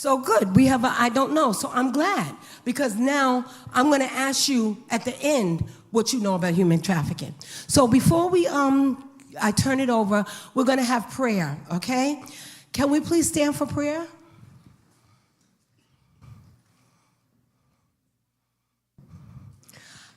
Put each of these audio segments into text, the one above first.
So good. We have a I don't know. So I'm glad, because now I'm going to ask you at the end what you know about human trafficking. So before I turn it over, we're going to have prayer, okay? Can we please stand for prayer?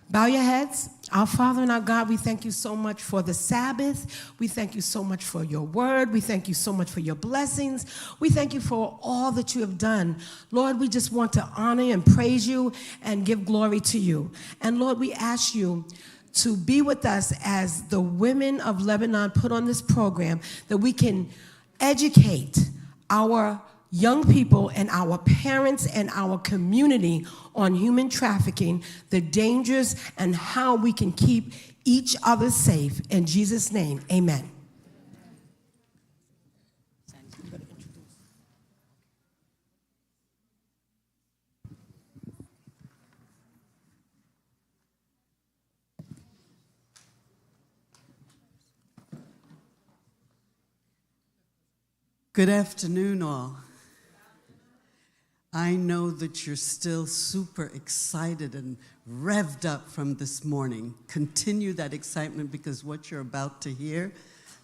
Bow your heads. Our Father and our God, we thank you so much for the Sabbath. We thank you so much for your word. We thank you so much for your blessings. We thank you for all that you have done. Lord, we just want to honor and praise you and give glory to you. And Lord, we ask you to be with us as the women of Lebanon put on this program, that we can educate our young people and our parents and our community on human trafficking, the dangers, and how we can keep each other safe. In Jesus' name, amen. Good afternoon, all. I know that you're still super excited and revved up from this morning. Continue that excitement, because what you're about to hear,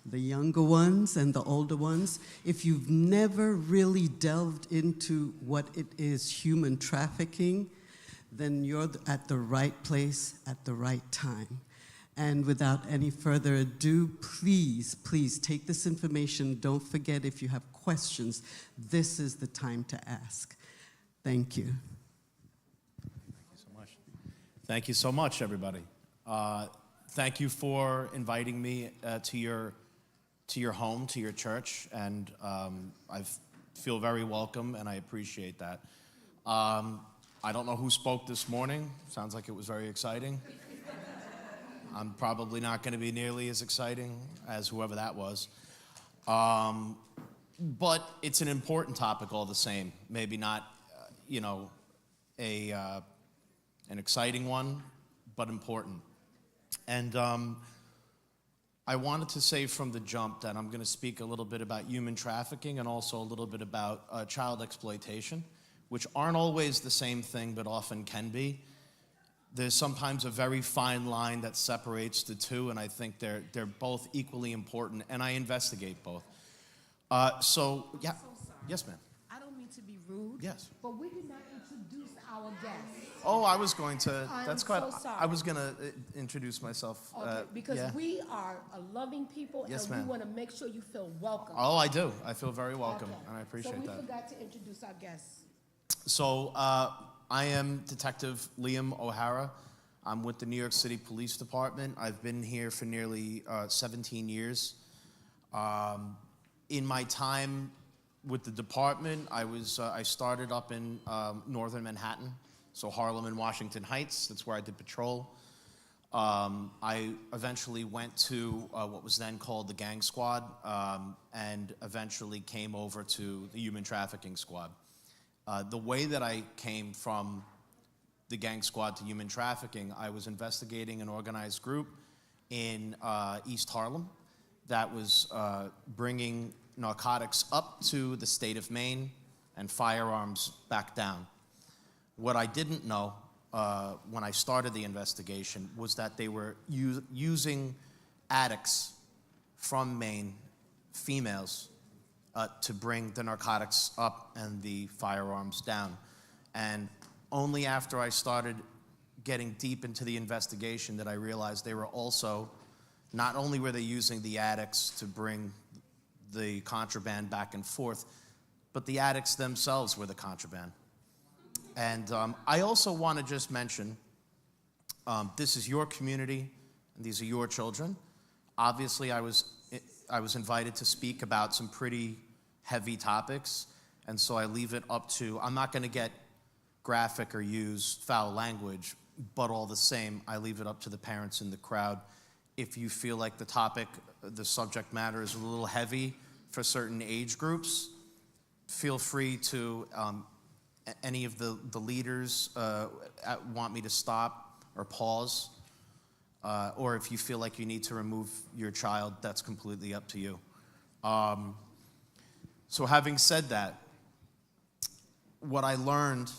the younger ones and the older ones, if you've never really delved into what it is human trafficking, then you're at the right place at the right time. And without any further ado, please, please take this information. Don't forget, if you have questions, this is the time to ask. Thank you. Thank you so much. Thank you so much, everybody. Thank you for inviting me to your home, to your church, and I feel very welcome, and I appreciate that. I don't know who spoke this morning. Sounds like it was very exciting. I'm probably not going to be nearly as exciting as whoever that was. But it's an important topic all the same. Maybe not, an exciting one, but important. And I wanted to say from the jump that I'm going to speak a little bit about human trafficking and also a little bit about child exploitation, which aren't always the same thing, but often can be. There's sometimes a very fine line that separates the two, and I think they're both equally important, and I investigate both. Yeah. So sorry. Yes, ma'am. I don't mean to be rude. Yes. But we did not introduce our guests. Oh, I was going to. That's quite. So sorry. I was going to introduce myself. Okay, because yeah. we are a loving people, Yes, and ma'am. we want to make sure you feel welcome. Oh, I do. I feel very welcome, Okay. and I appreciate that. So we forgot to introduce our guests. So I am Detective Liam O'Hara. I'm with the New York City Police Department. I've been here for nearly 17 years. In my time with the department, I started up in northern Manhattan, so Harlem and Washington Heights. That's where I did patrol. I eventually went to what was then called the Gang Squad, and eventually came over to the Human Trafficking Squad. The way that I came from the Gang Squad to human trafficking, I was investigating an organized group in East Harlem that was bringing narcotics up to the state of Maine and firearms back down. What I didn't know when I started the investigation was that they were using addicts from Maine, females, to bring the narcotics up and the firearms down. And only after I started getting deep into the investigation that I realized they were also, not only were they using the addicts to bring the contraband back and forth, but the addicts themselves were the contraband. And I also want to just mention, this is your community, and these are your children. Obviously, I was invited to speak about some pretty heavy topics, and so I leave it up to, I'm not going to get graphic or use foul language, but all the same, I leave it up to the parents in the crowd. If you feel like the topic, the subject matter is a little heavy for certain age groups, feel free to, any of the leaders want me to stop or pause, or if you feel like you need to remove your child, that's completely up to you. So having said that, what I learned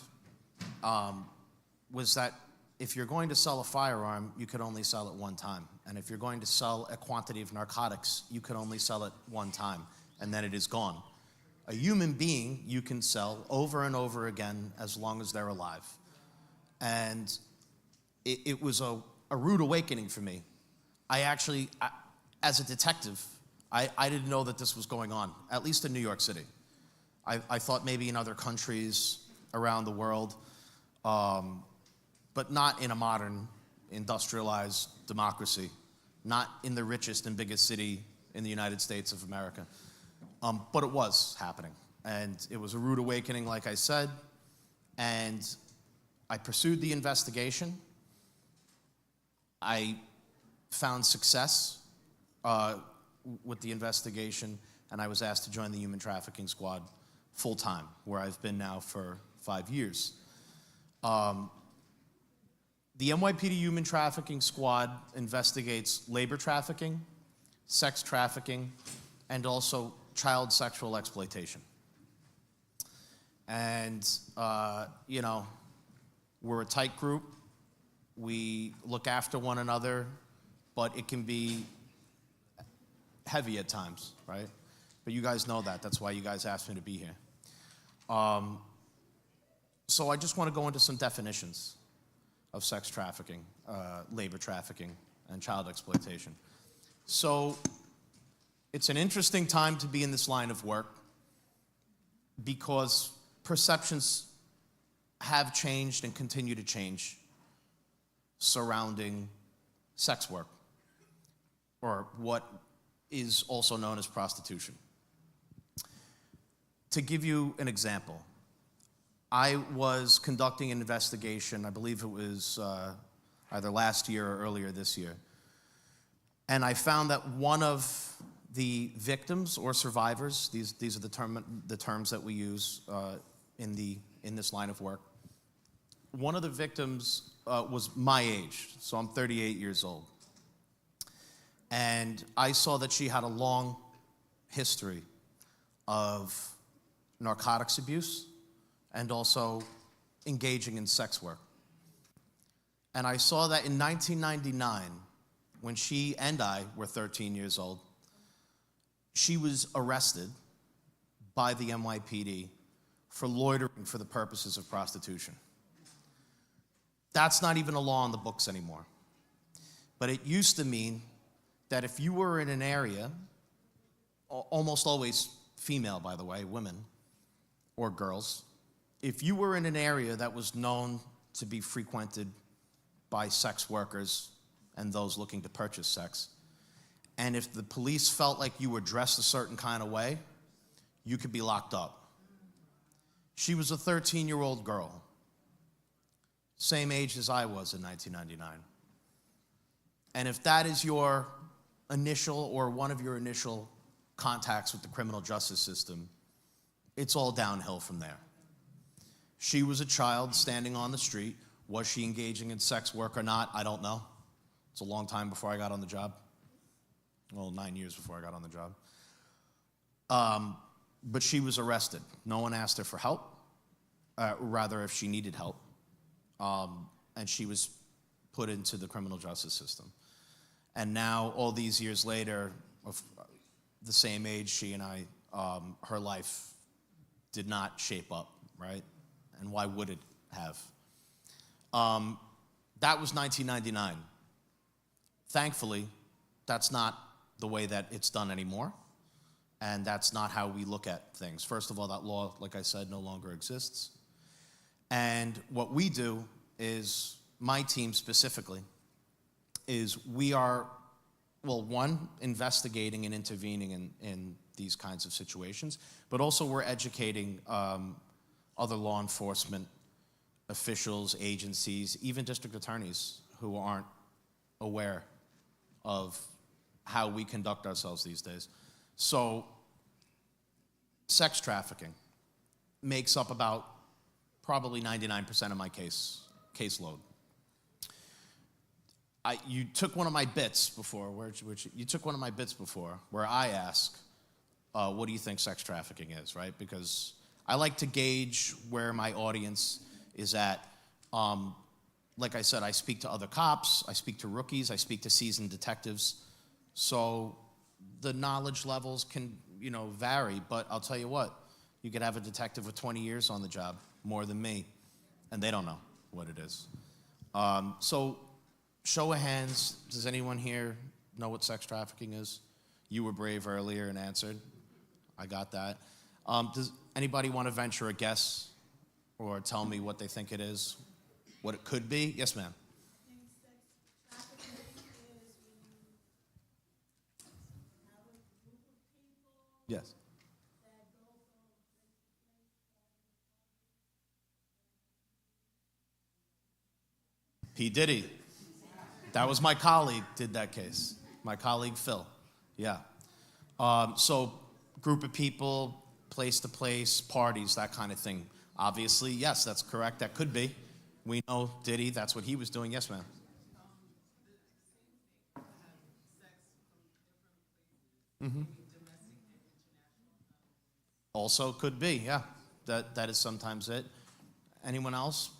was that if you're going to sell a firearm, you could only sell it one time. And if you're going to sell a quantity of narcotics, you could only sell it one time, and then it is gone. A human being you can sell over and over again as long as they're alive. And it was a rude awakening for me. As a detective, I didn't know that this was going on, at least in New York City. I thought maybe in other countries around the world, but not in a modern, industrialized democracy, not in the richest and biggest city in the United States of America. But it was happening, and it was a rude awakening, like I said, and I pursued the investigation. I found success with the investigation, and I was asked to join the human trafficking squad full-time, where I've been now for 5 years. The NYPD Human Trafficking Squad investigates labor trafficking, sex trafficking, and also child sexual exploitation. And, we're a tight group. We look after one another, but it can be heavy at times, right? But you guys know that. That's why you guys asked me to be here. So I just want to go into some definitions of sex trafficking, labor trafficking, and child exploitation. So it's an interesting time to be in this line of work because perceptions have changed and continue to change surrounding sex work, or what is also known as prostitution. To give you an example, I was conducting an investigation, I believe it was either last year or earlier this year, and I found that one of the victims or survivors, these are the terms that we use in this line of work, one of the victims was my age, so I'm 38 years old. And I saw that she had a long history of narcotics abuse and also engaging in sex work. And I saw that in 1999, when she and I were 13 years old, she was arrested by the NYPD for loitering for the purposes of prostitution. That's not even a law in the books anymore. But it used to mean that if you were in an area, almost always female, by the way, women or girls, if you were in an area that was known to be frequented by sex workers and those looking to purchase sex, and if the police felt like you were dressed a certain kind of way, you could be locked up. She was a 13-year-old girl, same age as I was in 1999. And if that is your initial or one of your initial contacts with the criminal justice system, it's all downhill from there. She was a child standing on the street. Was she engaging in sex work or not? I don't know. It's a long time before I got on the job. Well, 9 years before I got on the job. But she was arrested. No one asked her for help, rather if she needed help. And she was put into the criminal justice system. And now, all these years later, of the same age, she and I, her life did not shape up, right? And why would it have? That was 1999. Thankfully, that's not the way that it's done anymore. And that's not how we look at things. First of all, that law, like I said, no longer exists. And what we do is, my team specifically, is we are, well, one, investigating and intervening in these kinds of situations, but also we're educating other law enforcement officials, agencies, even district attorneys who aren't aware of how we conduct ourselves these days. So, sex trafficking makes up about probably 99% of my caseload. You took one of my bits before, where I ask, what do you think sex trafficking is, right? Because I like to gauge where my audience is at. Like I said, I speak to other cops, I speak to rookies, I speak to seasoned detectives. So the knowledge levels can, vary, but I'll tell you what, you could have a detective with 20 years on the job, more than me, and they don't know what it is. So show of hands, does anyone here know what sex trafficking is? You were brave earlier and answered. I got that. Does anybody want to venture a guess or tell me what they think it is? What it could be? Yes, ma'am. Yes. P. Diddy. That was my colleague did that case. My colleague Phil. Yeah. So group of people, place to place, parties, that kind of thing. Obviously, yes, that's correct. That could be. We know Diddy, that's what he was doing. Yes, ma'am. Mm-hmm. Also could be, yeah. That is sometimes it. Anyone else?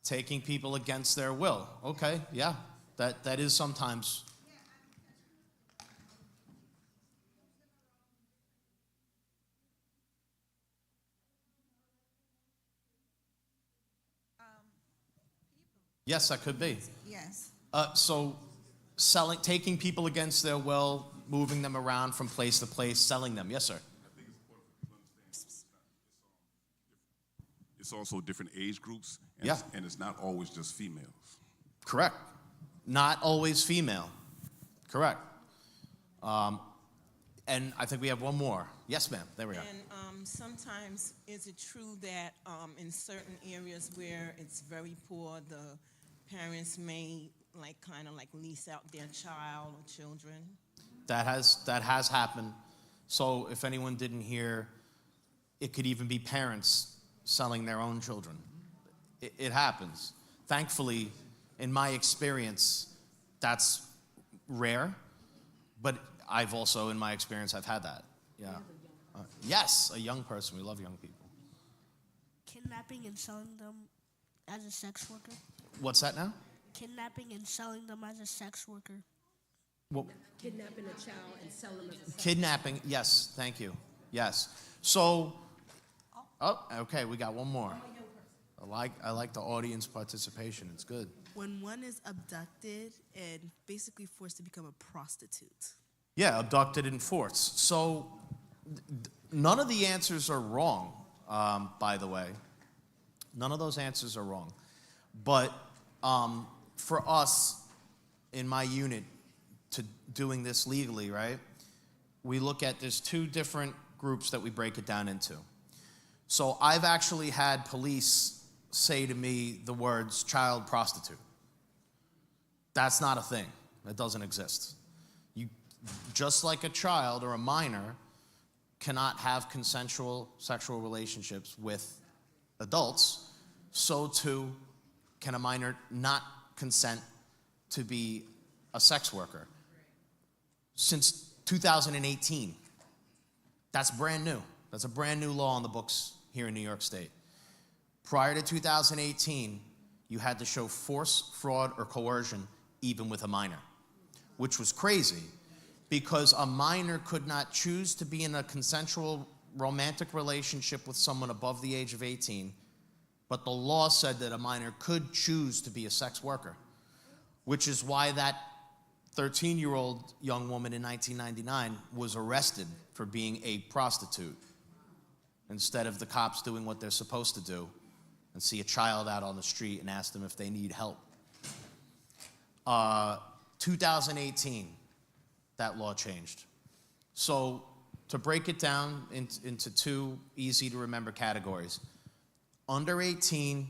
Taking people against their will. Okay, yeah. That is sometimes. Yes, that could be. Yes. So taking people against their will, moving them around from place to place, selling them. Yes, sir. It's also different age groups, and it's not always just females. Correct. Not always female. Correct. And I think we have one more. Yes, ma'am. There we are. And sometimes is it true that in certain areas where it's very poor, the parents may kind of lease out their child or children? That has happened. So if anyone didn't hear, it could even be parents selling their own children. It happens. Thankfully, in my experience, that's rare, but I've also, in my experience, I've had that. Yeah. Yes, a young person. We love young people. Kidnapping and selling them as a sex worker? What's that now? Kidnapping and selling them as a sex worker. Well, Kidnapping a child and selling them as a kidnapping, yes, thank you. Yes. So, okay, we got one more. I like the audience participation. It's good. When one is abducted and basically forced to become a prostitute. Yeah, abducted and forced. So none of the answers are wrong, by the way. None of those answers are wrong. But for us, in my unit, to doing this legally, right, we look at, there's two different groups that we break it down into. So I've actually had police say to me the words child prostitute. That's not a thing. That doesn't exist. You, just like a child or a minor cannot have consensual sexual relationships with adults, so too can a minor not consent to be a sex worker. Since 2018, that's brand new. That's a brand new law on the books here in New York State. Prior to 2018, you had to show force, fraud, or coercion even with a minor, which was crazy because a minor could not choose to be in a consensual romantic relationship with someone above the age of 18, but the law said that a minor could choose to be a sex worker, which is why that 13-year-old young woman in 1999 was arrested for being a prostitute instead of the cops doing what they're supposed to do and see a child out on the street and ask them if they need help. 2018, that law changed. So to break it down into two easy-to-remember categories, under 18,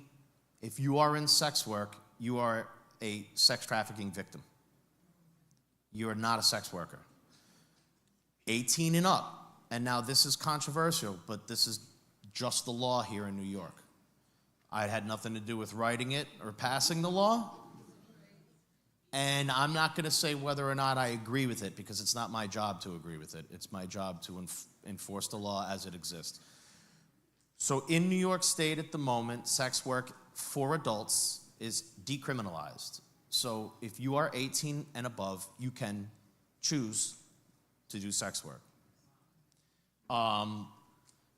if you are in sex work, you are a sex trafficking victim. You are not a sex worker. 18 and up, and now this is controversial, but this is just the law here in New York. I had nothing to do with writing it or passing the law. And I'm not going to say whether or not I agree with it, because it's not my job to agree with it. It's my job to enforce the law as it exists. So in New York State at the moment, sex work for adults is decriminalized. So if you are 18 and above, you can choose to do sex work.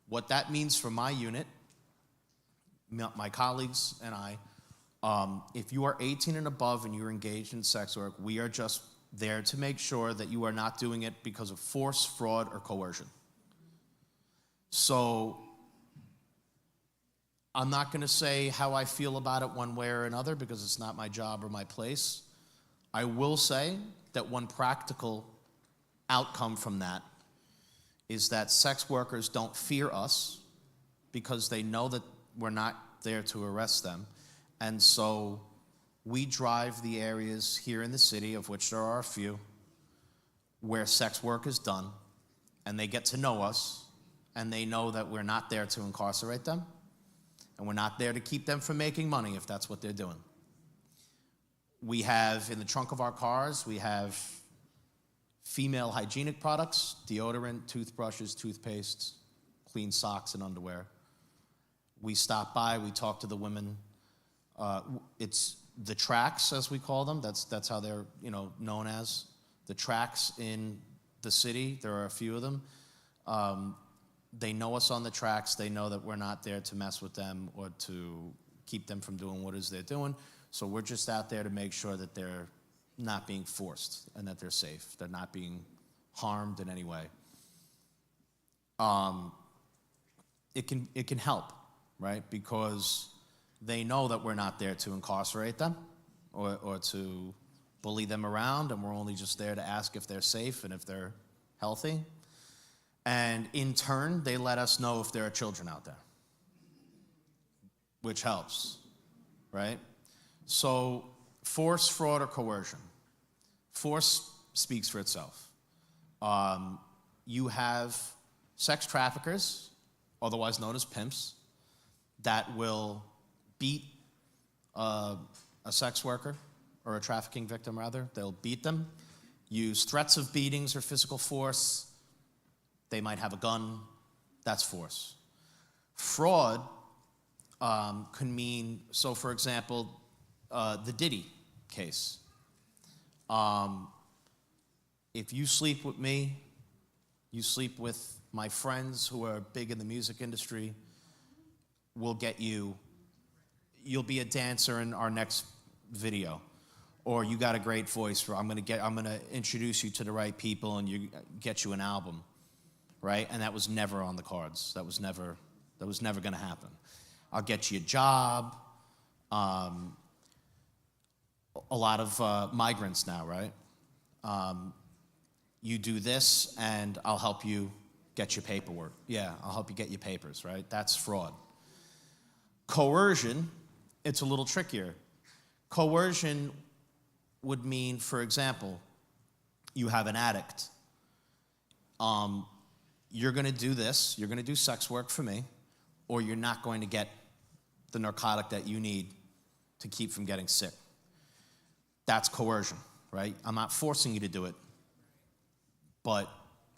What that means for my unit, my colleagues and I, if you are 18 and above and you're engaged in sex work, we are just there to make sure that you are not doing it because of force, fraud, or coercion. So I'm not going to say how I feel about it one way or another, because it's not my job or my place. I will say that one practical outcome from that is that sex workers don't fear us, because they know that we're not there to arrest them. And so we drive the areas here in the city, of which there are a few, where sex work is done, and they get to know us, and they know that we're not there to incarcerate them, and we're not there to keep them from making money if that's what they're doing. We have, in the trunk of our cars, we have female hygienic products, deodorant, toothbrushes, toothpastes, clean socks and underwear. We stop by, we talk to the women. It's the tracks, as we call them. That's how they're known as. The tracks in the city, there are a few of them. They know us on the tracks. They know that we're not there to mess with them or to keep them from doing what it is they're doing. So we're just out there to make sure that they're not being forced and that they're safe. They're not being harmed in any way. It can help, right? Because they know that we're not there to incarcerate them or to bully them around, and we're only just there to ask if they're safe and if they're healthy. And in turn, they let us know if there are children out there, which helps, right? So force, fraud, or coercion. Force speaks for itself. You have sex traffickers, otherwise known as pimps, that will beat a sex worker, or a trafficking victim rather. They'll beat them, use threats of beatings or physical force. They might have a gun. That's force. Fraud can mean, so for example, the Diddy case. If you sleep with me, you sleep with my friends who are big in the music industry, we'll get you. You'll be a dancer in our next video. Or you got a great voice, I'm gonna introduce you to the right people and get you an album, right? And that was never on the cards. That was never gonna happen. I'll get you a job. A lot of migrants now, right? You do this and I'll help you get your paperwork. Yeah, I'll help you get your papers, right? That's fraud. Coercion, it's a little trickier. Coercion would mean, for example, you have an addict. You're going to do this, you're going to do sex work for me, or you're not going to get the narcotic that you need to keep from getting sick. That's coercion, right? I'm not forcing you to do it, but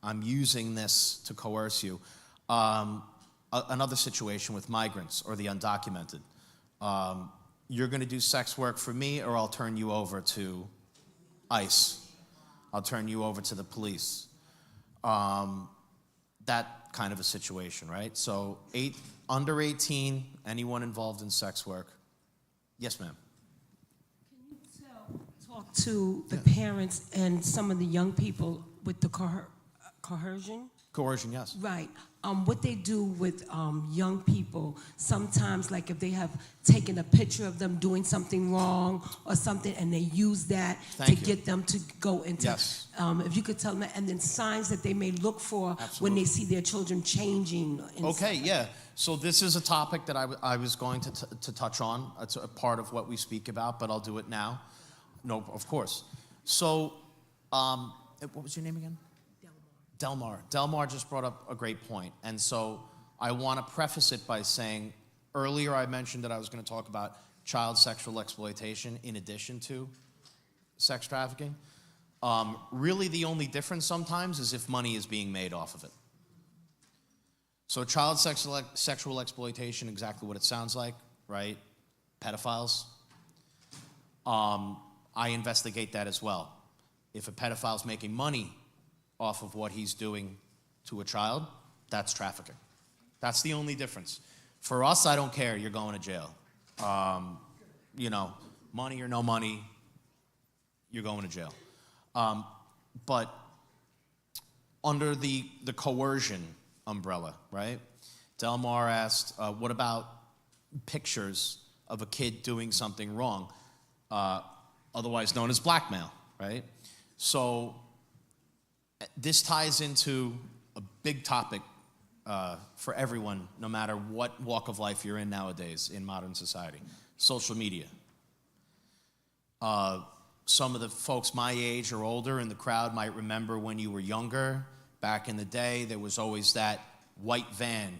I'm using this to coerce you. Another situation with migrants or the undocumented. You're going to do sex work for me, or I'll turn you over to ICE. I'll turn you over to the police. That kind of a situation, right? So under 18, anyone involved in sex work. Yes, ma'am. Can you talk to the parents and some of the young people with the coercion? Coercion, yes. Right. What they do with young people, sometimes like if they have taken a picture of them doing something wrong or something, and they use that get them to go into, yes. If you could tell them, and then signs that they may look for Absolutely. when they see their children changing. Okay, yeah. So this is a topic that I was going to touch on. It's a part of what we speak about, but I'll do it now. No, of course. So, what was your name again? Delmar just brought up a great point. And so I want to preface it by saying, earlier I mentioned that I was going to talk about child sexual exploitation in addition to sex trafficking. Really the only difference sometimes is if money is being made off of it. So child sexual exploitation, exactly what it sounds like, right? Pedophiles. I investigate that as well. If a pedophile's making money off of what he's doing to a child, that's trafficking. That's the only difference. For us, I don't care, you're going to jail. You know, money or no money, you're going to jail. But under the coercion umbrella, right? Delmar asked, what about pictures of a kid doing something wrong, otherwise known as blackmail, right? So this ties into a big topic for everyone, no matter what walk of life you're in nowadays in modern society: social media. Some of the folks my age or older in the crowd might remember when you were younger. Back in the day, there was always that white van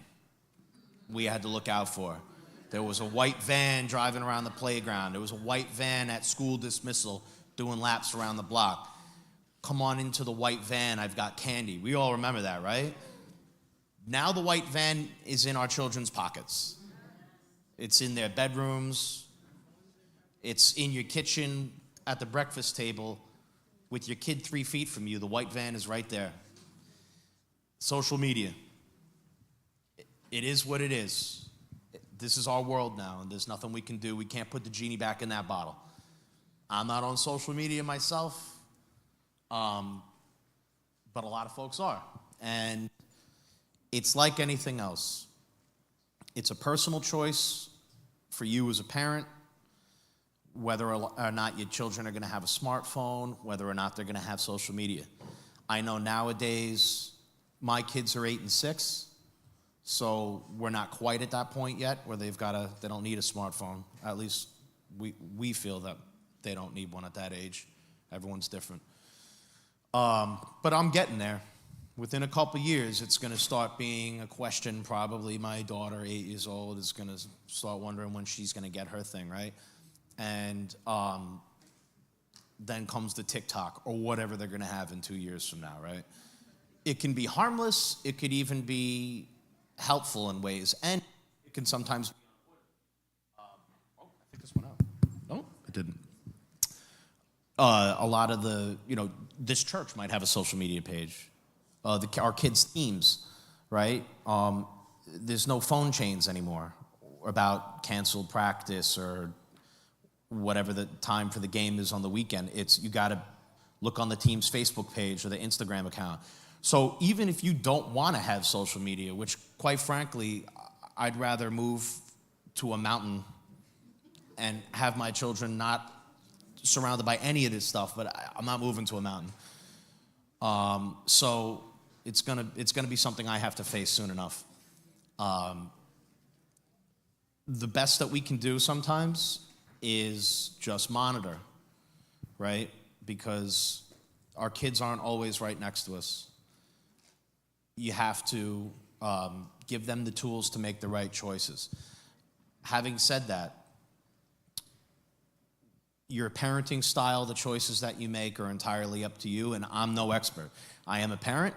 we had to look out for. There was a white van driving around the playground. There was a white van at school dismissal doing laps around the block. Come on into the white van, I've got candy. We all remember that, right? Now the white van is in our children's pockets. It's in their bedrooms. It's in your kitchen at the breakfast table with your kid 3 feet from you. The white van is right there. Social media. It is what it is. This is our world now, and there's nothing we can do. We can't put the genie back in that bottle. I'm not on social media myself, but a lot of folks are. And it's like anything else. It's a personal choice for you as a parent, whether or not your children are going to have a smartphone, whether or not they're going to have social media. I know nowadays my kids are 8 and 6, so we're not quite at that point yet where they don't need a smartphone. At least we feel that they don't need one at that age. Everyone's different. But I'm getting there. Within a couple years, it's going to start being a question. Probably my daughter, 8 years old, is going to start wondering when she's going to get her thing, right? And then comes the TikTok or whatever they're going to have in 2 years from now, right? It can be harmless. It could even be helpful in ways. And it can sometimes be I think this went out. No, it didn't. A lot of this church might have a social media page. Our kids' teams, right? There's no phone chains anymore about canceled practice or whatever the time for the game is on the weekend. It's you got to look on the team's Facebook page or the Instagram account. So even if you don't want to have social media, which quite frankly, I'd rather move to a mountain and have my children not surrounded by any of this stuff, but I'm not moving to a mountain. So it's gonna be something I have to face soon enough. The best that we can do sometimes is just monitor, right? Because our kids aren't always right next to us. You have to give them the tools to make the right choices. Having said that, your parenting style, the choices that you make are entirely up to you, and I'm no expert. I am a parent,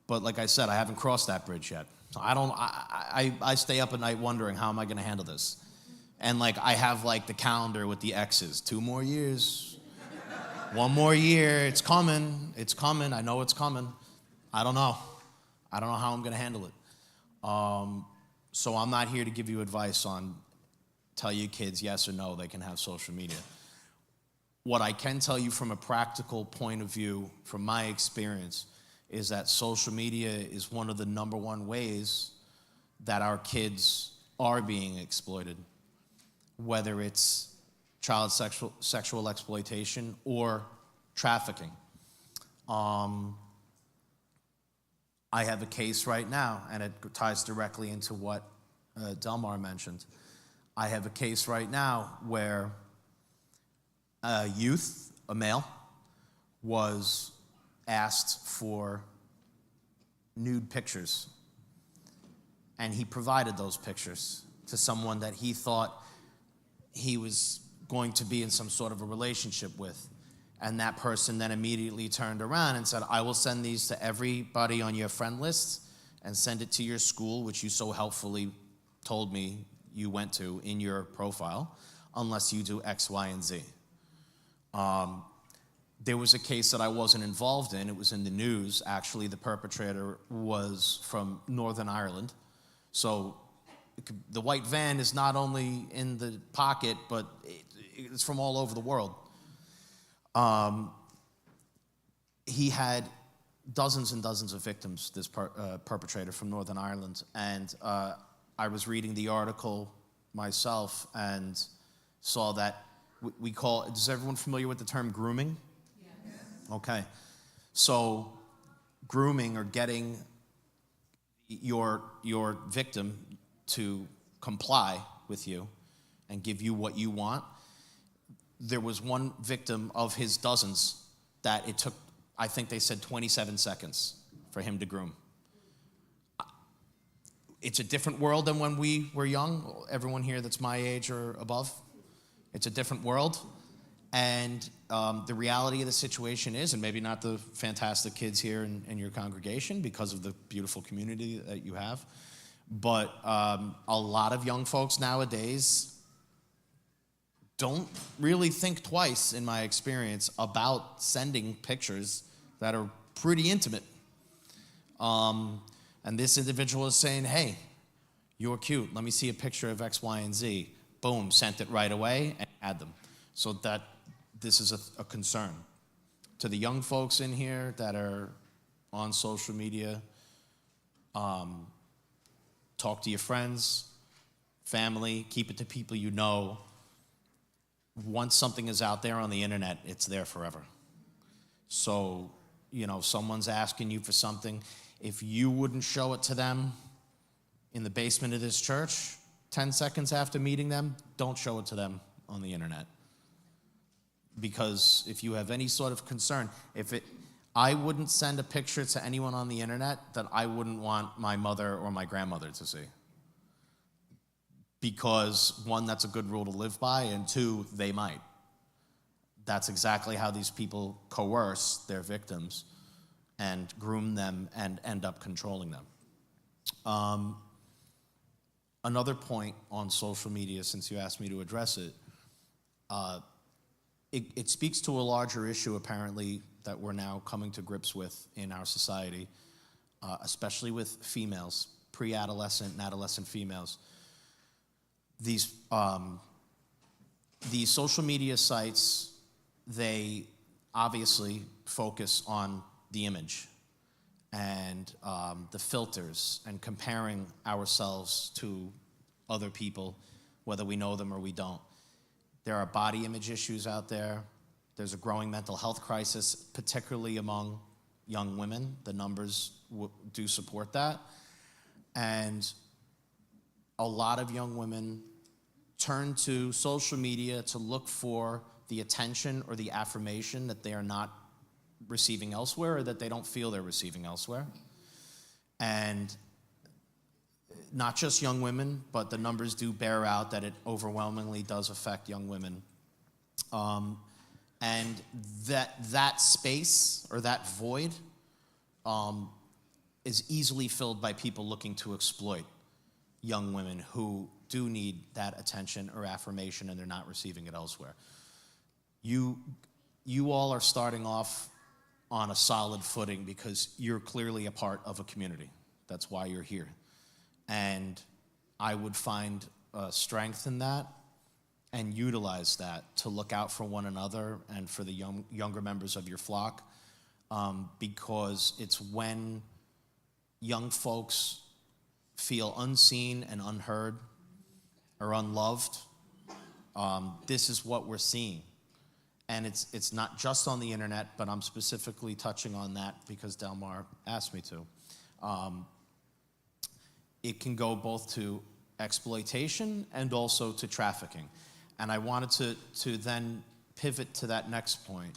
but like I said, I haven't crossed that bridge yet. So I stay up at night wondering, how am I gonna handle this? And I have the calendar with the X's. 2 more years, 1 more year, it's coming, I know it's coming. I don't know how I'm gonna handle it. So I'm not here to give you advice on tell your kids yes or no they can have social media. What I can tell you from a practical point of view, from my experience, is that social media is one of the #1 ways that our kids are being exploited, whether it's child sexual exploitation or trafficking. I have a case right now, and it ties directly into what Delmar mentioned. I have a case right now where a youth, a male, was asked for nude pictures, and he provided those pictures to someone that he thought he was going to be in some sort of a relationship with. And that person then immediately turned around and said, I will send these to everybody on your friend list and send it to your school, which you so helpfully told me you went to in your profile, unless you do X, Y, and Z. There was a case that I wasn't involved in. It was in the news. Actually, the perpetrator was from Northern Ireland. So the white van is not only in the pocket, but it's from all over the world. He had dozens and dozens of victims, this perpetrator from Northern Ireland. And I was reading the article myself and saw that we call, is everyone familiar with the term grooming? Yes. Okay. So grooming, or getting your victim to comply with you and give you what you want. There was one victim of his dozens that it took, I think they said 27 seconds for him to groom. It's a different world than when we were young. Everyone here that's my age or above, it's a different world. And the reality of the situation is, and maybe not the fantastic kids here in your congregation because of the beautiful community that you have, but a lot of young folks nowadays don't really think twice, in my experience, about sending pictures that are pretty intimate. And this individual is saying, hey, you're cute. Let me see a picture of X, Y, and Z. Boom, sent it right away and had them. So that this is a concern. To the young folks in here that are on social media, talk to your friends, family, keep it to people you know. Once something is out there on the internet, it's there forever. So, if someone's asking you for something, if you wouldn't show it to them in the basement of this church 10 seconds after meeting them, don't show it to them on the internet. Because if you have any sort of concern, I wouldn't send a picture to anyone on the internet that I wouldn't want my mother or my grandmother to see. Because one, that's a good rule to live by, and two, they might. That's exactly how these people coerce their victims and groom them and end up controlling them. Another point on social media, since you asked me to address it, it speaks to a larger issue, apparently, that we're now coming to grips with in our society, especially with females, pre-adolescent and adolescent females. These social media sites, they obviously focus on the image and the filters and comparing ourselves to other people, whether we know them or we don't. There are body image issues out there. There's a growing mental health crisis, particularly among young women. The numbers do support that. And a lot of young women turn to social media to look for the attention or the affirmation that they are not receiving elsewhere, or that they don't feel they're receiving elsewhere. And not just young women, but the numbers do bear out that it overwhelmingly does affect young women. And that space, or that void, is easily filled by people looking to exploit young women who do need that attention or affirmation, and they're not receiving it elsewhere. You all are starting off on a solid footing because you're clearly a part of a community. That's why you're here. And I would find strength in that and utilize that to look out for one another and for the younger members of your flock, because it's when young folks feel unseen and unheard or unloved, this is what we're seeing. And it's not just on the internet, but I'm specifically touching on that because Delmar asked me to. It can go both to exploitation and also to trafficking. And I wanted to then pivot to that next point,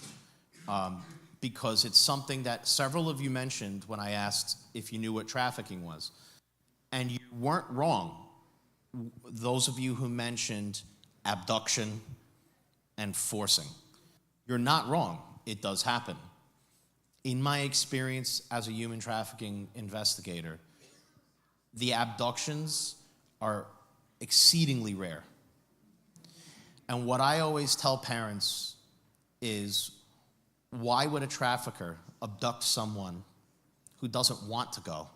because it's something that several of you mentioned when I asked if you knew what trafficking was. And you weren't wrong, those of you who mentioned abduction and forcing. You're not wrong. it does happen. In my experience as a human trafficking investigator, the abductions are exceedingly rare. And what I always tell parents is, why would a trafficker abduct someone who doesn't want to go?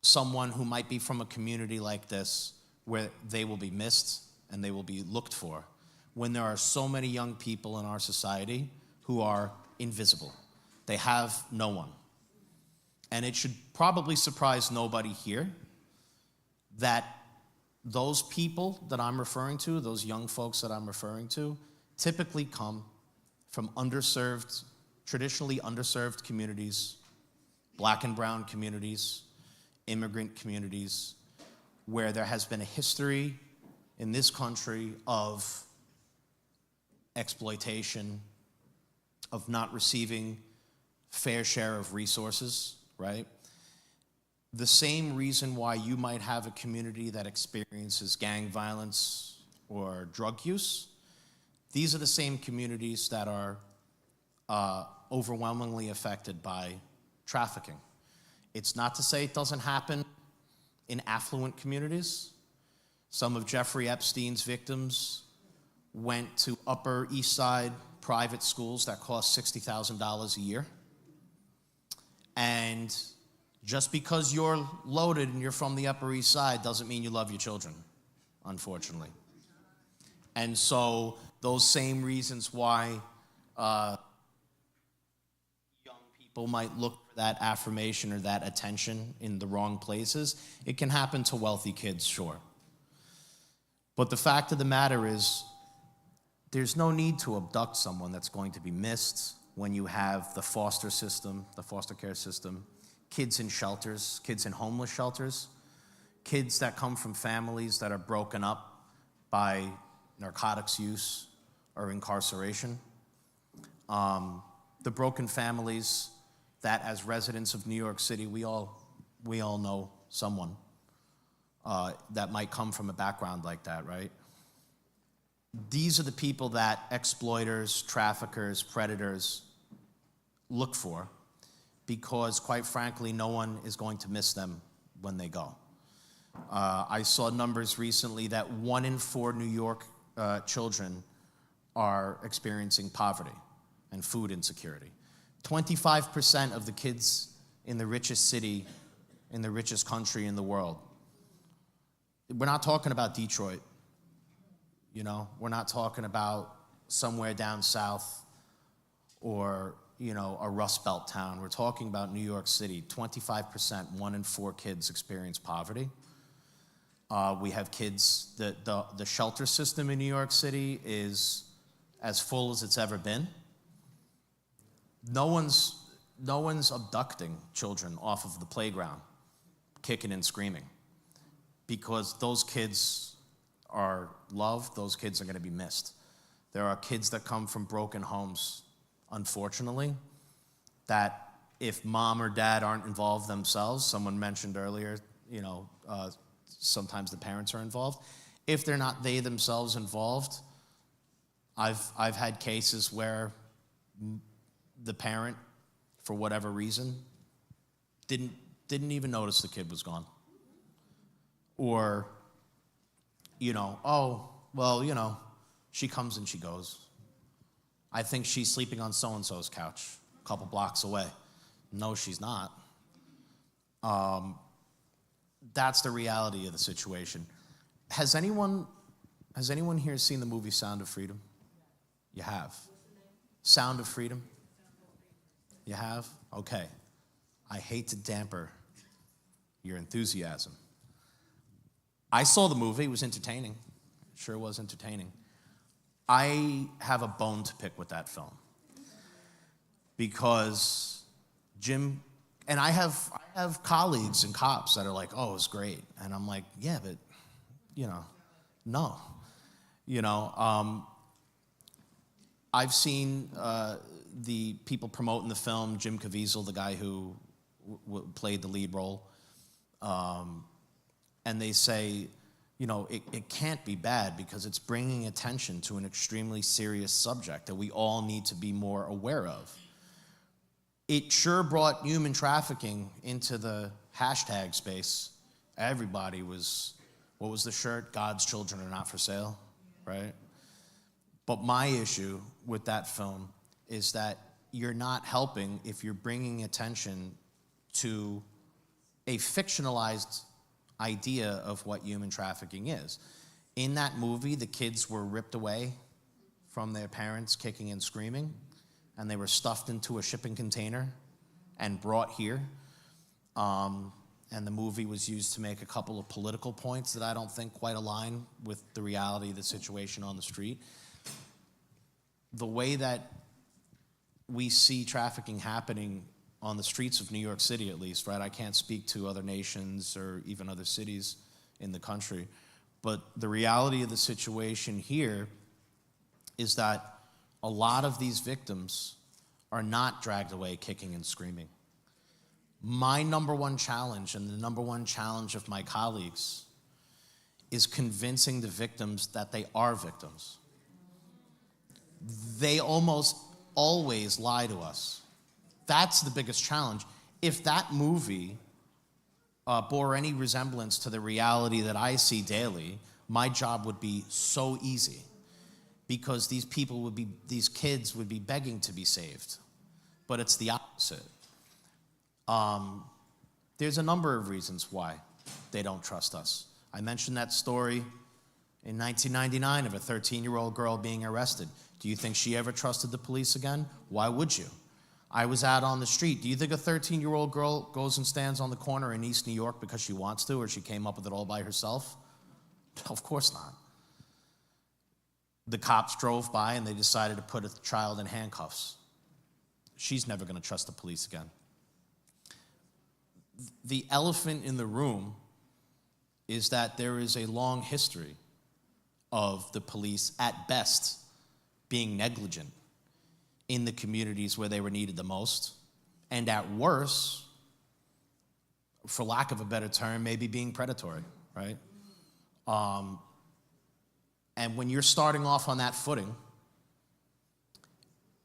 Someone who might be from a community like this where they will be missed and they will be looked for, when there are so many young people in our society who are invisible. They have no one. And it should probably surprise nobody here that those people that I'm referring to, those young folks that I'm referring to, typically come from underserved, traditionally underserved communities, black and brown communities, immigrant communities, where there has been a history in this country of exploitation, of not receiving fair share of resources, right? The same reason why you might have a community that experiences gang violence or drug use, these are the same communities that are overwhelmingly affected by trafficking. It's not to say it doesn't happen in affluent communities. Some of Jeffrey Epstein's victims went to Upper East Side private schools that cost $60,000 a year. And just because you're loaded and you're from the Upper East Side doesn't mean you love your children, unfortunately. And so those same reasons why young people might look for that affirmation or that attention in the wrong places, it can happen to wealthy kids, sure. But the fact of the matter is, there's no need to abduct someone that's going to be missed when you have the foster system, the foster care system, kids in shelters, kids in homeless shelters, kids that come from families that are broken up by narcotics use or incarceration. The broken families that, as residents of New York City, we all know someone that might come from a background like that, right? These are the people that exploiters, traffickers, predators look for, because quite frankly, no one is going to miss them when they go. I saw numbers recently that 1 in 4 New York children are experiencing poverty and food insecurity. 25% of the kids in the richest city, in the richest country in the world. We're not talking about Detroit, you know? We're not talking about somewhere down south or, you know, a Rust Belt town. We're talking about New York City. 25%, 1 in 4 kids experience poverty. We have kids, the shelter system in New York City is as full as it's ever been. No one's abducting children off of the playground, kicking and screaming, because those kids are loved, those kids are going to be missed. There are kids that come from broken homes, unfortunately, that if mom or dad aren't involved themselves, someone mentioned earlier, you know, sometimes the parents are involved. If they're not they themselves involved, I've had cases where the parent, for whatever reason, didn't even notice the kid was gone. Or, you know, oh, well, you know, she comes and she goes. I think she's sleeping on so-and-so's couch a couple blocks away. No, she's not. That's the reality of the situation. Has anyone here seen the movie Sound of Freedom? You have? Sound of Freedom? You have? Okay. I hate to damper your enthusiasm. I saw the movie. It was entertaining. It sure was entertaining. I have a bone to pick with that film because Jim, and I have colleagues and cops that are like, oh, it was great. And I'm like, yeah, but, you know, no. You know, I've seen the people promoting the film, Jim Caviezel, the guy who played the lead role, and they say it can't be bad because it's bringing attention to an extremely serious subject that we all need to be more aware of. It sure brought human trafficking into the hashtag space. Everybody was, what was the shirt? God's children are not for sale, right? But my issue with that film is that you're not helping if you're bringing attention to a fictionalized idea of what human trafficking is. In that movie, the kids were ripped away from their parents kicking and screaming, and they were stuffed into a shipping container and brought here. And the movie was used to make a couple of political points that I don't think quite align with the reality of the situation on the street. The way that we see trafficking happening on the streets of New York City, at least, right? I can't speak to other nations or even other cities in the country, but the reality of the situation here is that a lot of these victims are not dragged away kicking and screaming. My number one challenge, and the number one challenge of my colleagues, is convincing the victims that they are victims. They almost always lie to us. That's the biggest challenge. If that movie bore any resemblance to the reality that I see daily, my job would be so easy, because these kids would be begging to be saved. But it's the opposite. There's a number of reasons why they don't trust us. I mentioned that story in 1999 of a 13-year-old girl being arrested. Do you think she ever trusted the police again? Why would you? I was out on the street. Do you think a 13-year-old girl goes and stands on the corner in East New York because she wants to, or she came up with it all by herself? Of course not. The cops drove by and they decided to put a child in handcuffs. She's never going to trust the police again. The elephant in the room is that there is a long history of the police, at best, being negligent in the communities where they were needed the most, and at worst, for lack of a better term, maybe being predatory, right? And when you're starting off on that footing,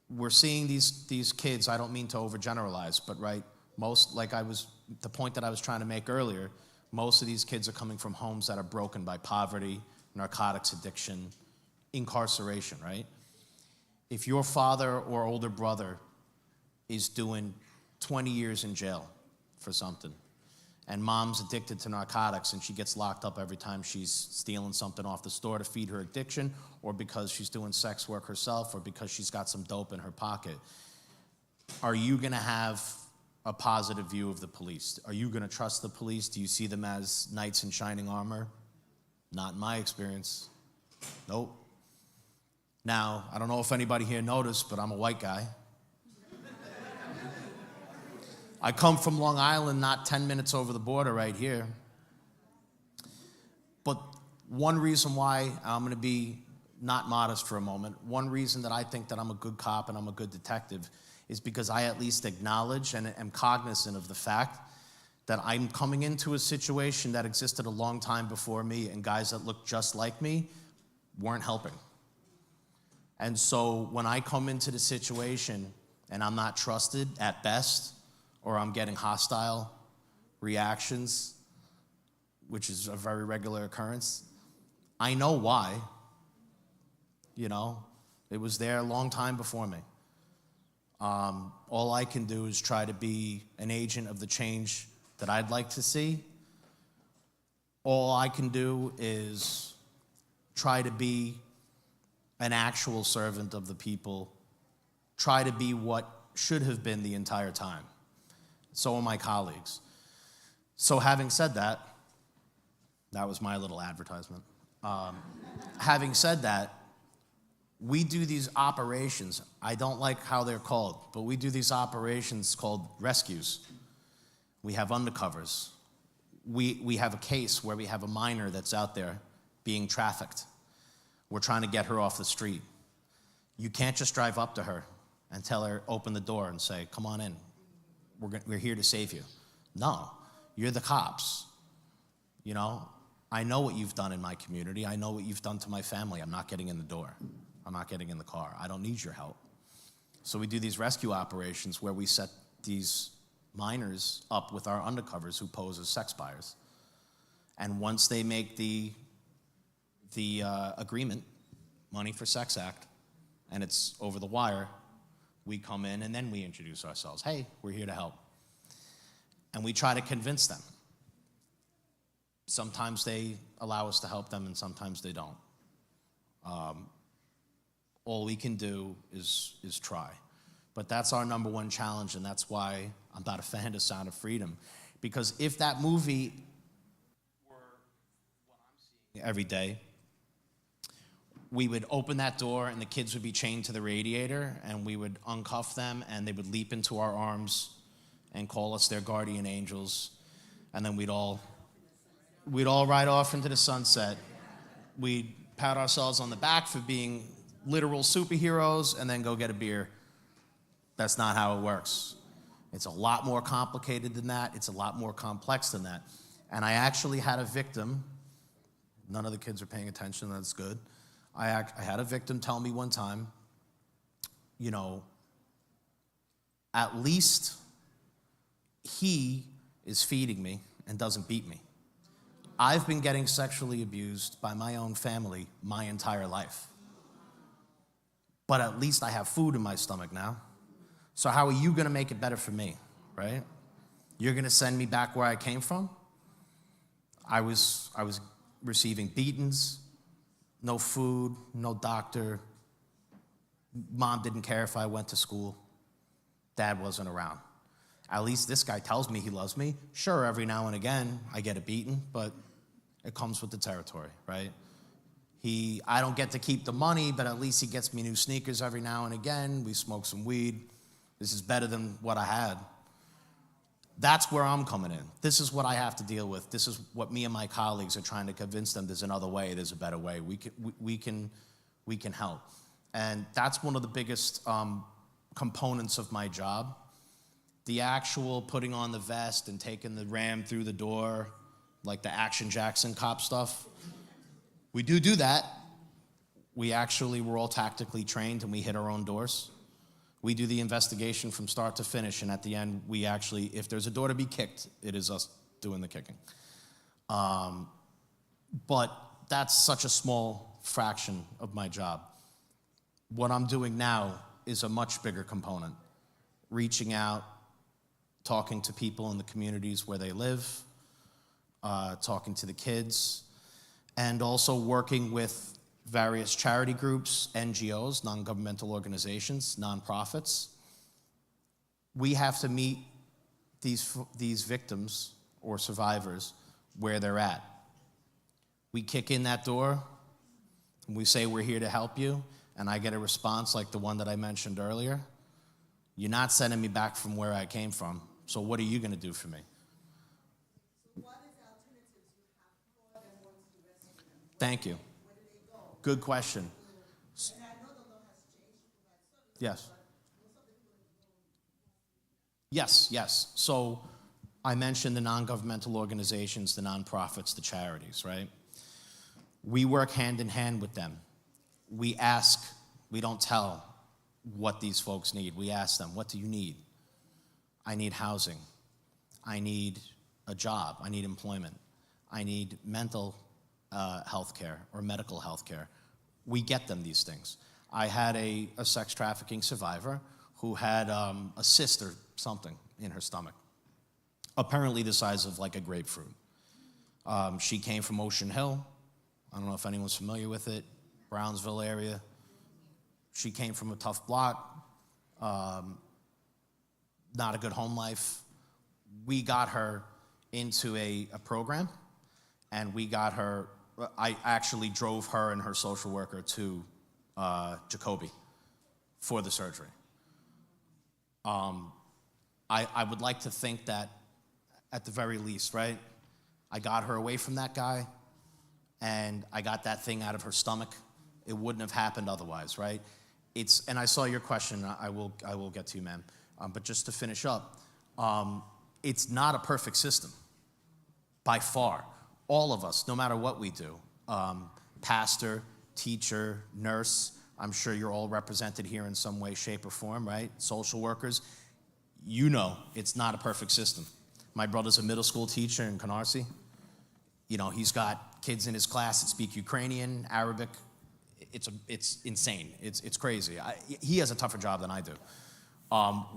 we're seeing these kids, I don't mean to overgeneralize, but right, the point that I was trying to make earlier, most of these kids are coming from homes that are broken by poverty, narcotics addiction, incarceration, right? If your father or older brother is doing 20 years in jail for something, and mom's addicted to narcotics and she gets locked up every time she's stealing something off the store to feed her addiction, or because she's doing sex work herself, or because she's got some dope in her pocket, are you gonna have a positive view of the police? Are you gonna trust the police? Do you see them as knights in shining armor? Not in my experience. Nope. Now, I don't know if anybody here noticed, but I'm a white guy. I come from Long Island, not 10 minutes over the border right here. But one reason why, I'm gonna be not modest for a moment, one reason that I think that I'm a good cop and I'm a good detective is because I at least acknowledge and am cognizant of the fact that I'm coming into a situation that existed a long time before me, and guys that look just like me weren't helping. And so when I come into the situation and I'm not trusted at best, or I'm getting hostile reactions, which is a very regular occurrence, I know why. It was there a long time before me. All I can do is try to be an agent of the change that I'd like to see. All I can do is try to be an actual servant of the people, try to be what should have been the entire time. So are my colleagues. So having said that, that was my little advertisement. Having said that, we do these operations. I don't like how they're called, but we do these operations called rescues. We have undercovers. We have a case where we have a minor that's out there being trafficked. We're trying to get her off the street. You can't just drive up to her and tell her, open the door and say, come on in. We're here to save you. No, you're the cops. I know what you've done in my community. I know what you've done to my family. I'm not getting in the door. I'm not getting in the car. I don't need your help. So we do these rescue operations where we set these minors up with our undercovers who pose as sex buyers. And once they make the agreement, Money for Sex Act, and it's over the wire, we come in and then we introduce ourselves. Hey, we're here to help. And we try to convince them. Sometimes they allow us to help them and sometimes they don't. All we can do is try. But that's our number one challenge, and that's why I'm not a fan of Sound of Freedom. Because if that movie were what I'm seeing every day, we would open that door and the kids would be chained to the radiator and we would uncuff them and they would leap into our arms and call us their guardian angels. And then we'd all ride off into the sunset. We'd pat ourselves on the back for being literal superheroes and then go get a beer. That's not how it works. It's a lot more complicated than that. It's a lot more complex than that. And I actually had a victim. None of the kids are paying attention. That's good. I had a victim tell me one time, you know, at least he is feeding me and doesn't beat me. I've been getting sexually abused by my own family my entire life. But at least I have food in my stomach now. So how are you going to make it better for me, right? You're going to send me back where I came from? I was receiving beatings, no food, no doctor. Mom didn't care if I went to school. Dad wasn't around. At least this guy tells me he loves me. Sure, every now and again I get a beating, but it comes with the territory, right? I don't get to keep the money, but at least he gets me new sneakers every now and again. We smoke some weed. This is better than what I had. That's where I'm coming in. This is what I have to deal with. This is what me and my colleagues are trying to convince them there's another way, there's a better way. We can help. And that's one of the biggest components of my job. The actual putting on the vest and taking the ram through the door, like the Action Jackson cop stuff. We do that. We're all tactically trained and we hit our own doors. We do the investigation from start to finish, and at the end, we actually, if there's a door to be kicked, it is us doing the kicking. But that's such a small fraction of my job. What I'm doing now is a much bigger component. Reaching out, talking to people in the communities where they live, talking to the kids, and also working with various charity groups, NGOs, non-governmental organizations, nonprofits. We have to meet these victims or survivors where they're at. We kick in that door, and we say, we're here to help you, and I get a response like the one that I mentioned earlier. You're not sending me back from where I came from, so what are you going to do for me? So what is the alternatives? You have more than one to rescue them. Thank you. Good question. And I know the law has changed to provide services, Yes. but most of the people Yes. So I mentioned the non-governmental organizations, the nonprofits, the charities, right? We work hand in hand with them. We ask, we don't tell what these folks need. We ask them, what do you need? I need housing. I need a job. I need employment. I need mental health care or medical health care. We get them these things. I had a sex trafficking survivor who had a cyst or something in her stomach, apparently the size of like a grapefruit. She came from Ocean Hill. I don't know if anyone's familiar with it, Brownsville area. She came from a tough block, not a good home life. We got her into a program, and we got her, I actually drove her and her social worker to Jacoby for the surgery. I would like to think that at the very least, right? I got her away from that guy, and I got that thing out of her stomach. It wouldn't have happened otherwise, right? And I saw your question, I will get to you, ma'am. But just to finish up, it's not a perfect system, by far. all of us, no matter what we do, pastor, teacher, nurse, I'm sure you're all represented here in some way, shape, or form, right? Social workers, you know it's not a perfect system. My brother's a middle school teacher in Canarsie. You know, he's got kids in his class that speak Ukrainian, Arabic. It's insane. It's crazy. He has a tougher job than I do.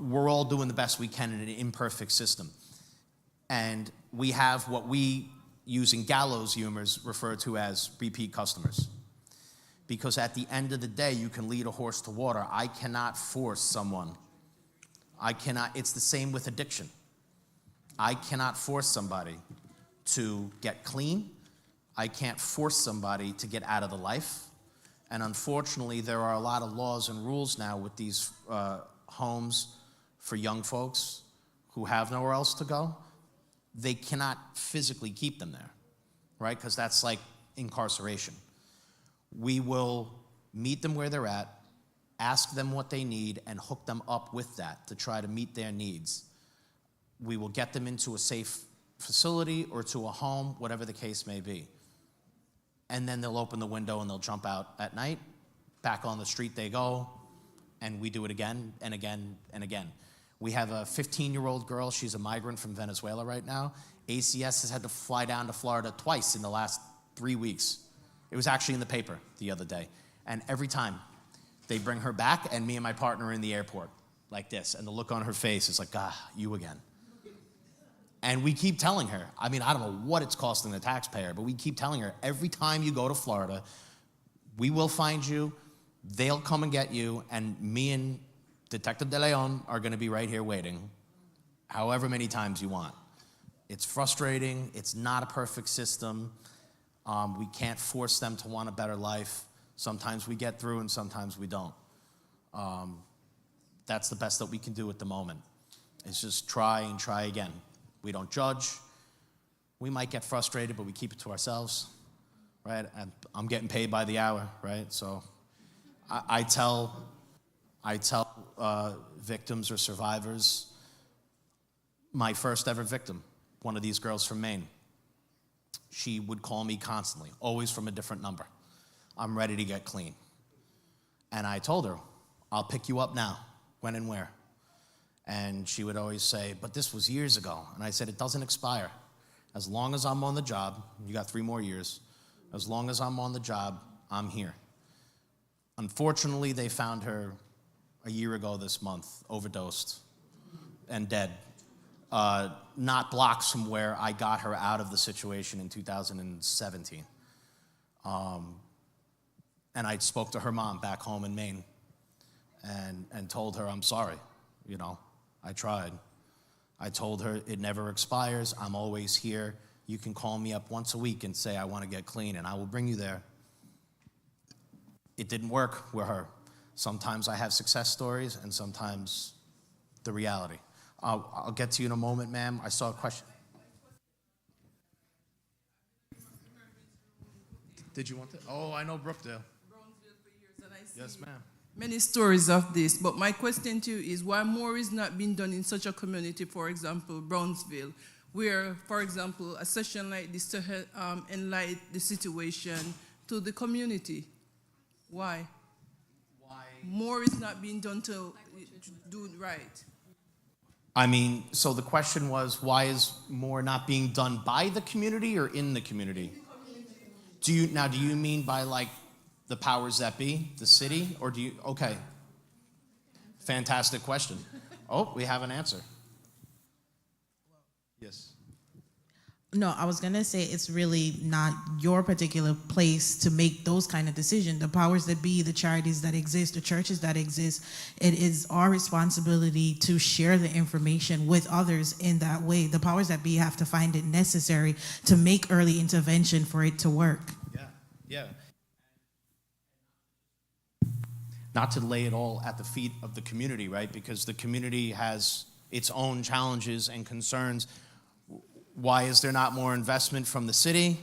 We're all doing the best we can in an imperfect system. And we have what we, using gallows humors, refer to as repeat customers. Because at the end of the day, you can lead a horse to water. I cannot force someone. It's the same with addiction. I cannot force somebody to get clean. I can't force somebody to get out of the life. And unfortunately, there are a lot of laws and rules now with these homes for young folks who have nowhere else to go. They cannot physically keep them there, right? Because that's like incarceration. We will meet them where they're at, ask them what they need, and hook them up with that to try to meet their needs. We will get them into a safe facility or to a home, whatever the case may be. And then they'll open the window and they'll jump out at night. Back on the street they go, and we do it again and again and again. We have a 15-year-old girl. She's a migrant from Venezuela right now. ACS has had to fly down to Florida twice in the last 3 weeks. It was actually in the paper the other day. And every time they bring her back, and me and my partner are in the airport like this, and the look on her face is like, you again. And we keep telling her, I mean, I don't know what it's costing the taxpayer, but we keep telling her, every time you go to Florida, we will find you, they'll come and get you, and me and Detective De Leon are going to be right here waiting, however many times you want. It's frustrating. It's not a perfect system. We can't force them to want a better life. Sometimes we get through and sometimes we don't. That's the best that we can do at the moment. It's just try and try again. We don't judge. We might get frustrated, but we keep it to ourselves, right? And I'm getting paid by the hour, right? So I tell victims or survivors, my first ever victim, one of these girls from Maine, she would call me constantly, always from a different number. I'm ready to get clean. And I told her, I'll pick you up now, when and where. And she would always say, but this was years ago. And I said, it doesn't expire. As long as I'm on the job, you got 3 more years, as long as I'm on the job, I'm here. Unfortunately, they found her a year ago this month, overdosed and dead. Not blocks from where I got her out of the situation in 2017. And I spoke to her mom back home in Maine and told her, I'm sorry, you know, I tried. I told her it never expires. I'm always here. You can call me up once a week and say, I want to get clean, and I will bring you there. It didn't work with her. Sometimes I have success stories, and sometimes the reality. I'll get to you in a moment, ma'am. I saw a question. Did you want that? Oh, I know Brookdale. Brownsville for years, and I see Yes, ma'am. many stories of this. But my question to you is why more is not being done in such a community, for example, Brownsville, where, for example, a session like this to enlighten the situation to the community. Why? Why? More is not being done to do it right. I mean, so the question was, why is more not being done by the community or in the community? Do you mean by like the powers that be, the city, or do you, okay. Fantastic question. Oh, we have an answer. Yes. No, I was going to say it's really not your particular place to make those kind of decisions. The powers that be, the charities that exist, the churches that exist, it is our responsibility to share the information with others in that way. The powers that be have to find it necessary to make early intervention for it to work. Yeah. Not to lay it all at the feet of the community, right? Because the community has its own challenges and concerns. Why is there not more investment from the city?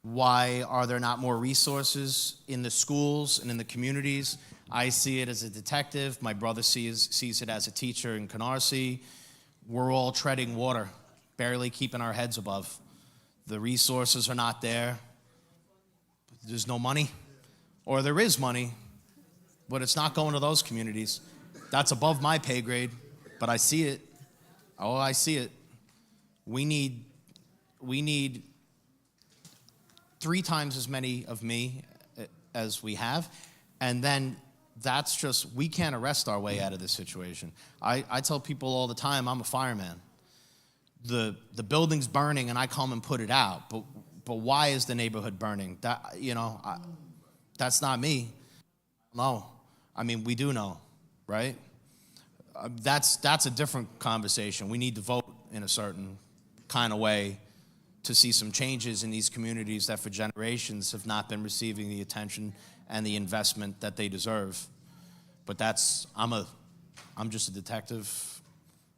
Why are there not more resources in the schools and in the communities? I see it as a detective. My brother sees it as a teacher in Canarsie. We're all treading water, barely keeping our heads above. the resources are not there. There's no money. Or there is money, but it's not going to those communities. That's above my pay grade, but I see it. Oh, I see it. We need 3 times as many of me as we have, and then that's just, we can't arrest our way out of this situation. I tell people all the time, I'm a fireman. The building's burning and I come and put it out, but why is the neighborhood burning? That, that's not me. No, I mean, we do know, right? That's a different conversation. We need to vote in a certain kind of way to see some changes in these communities that for generations have not been receiving the attention and the investment that they deserve. But I'm just a detective.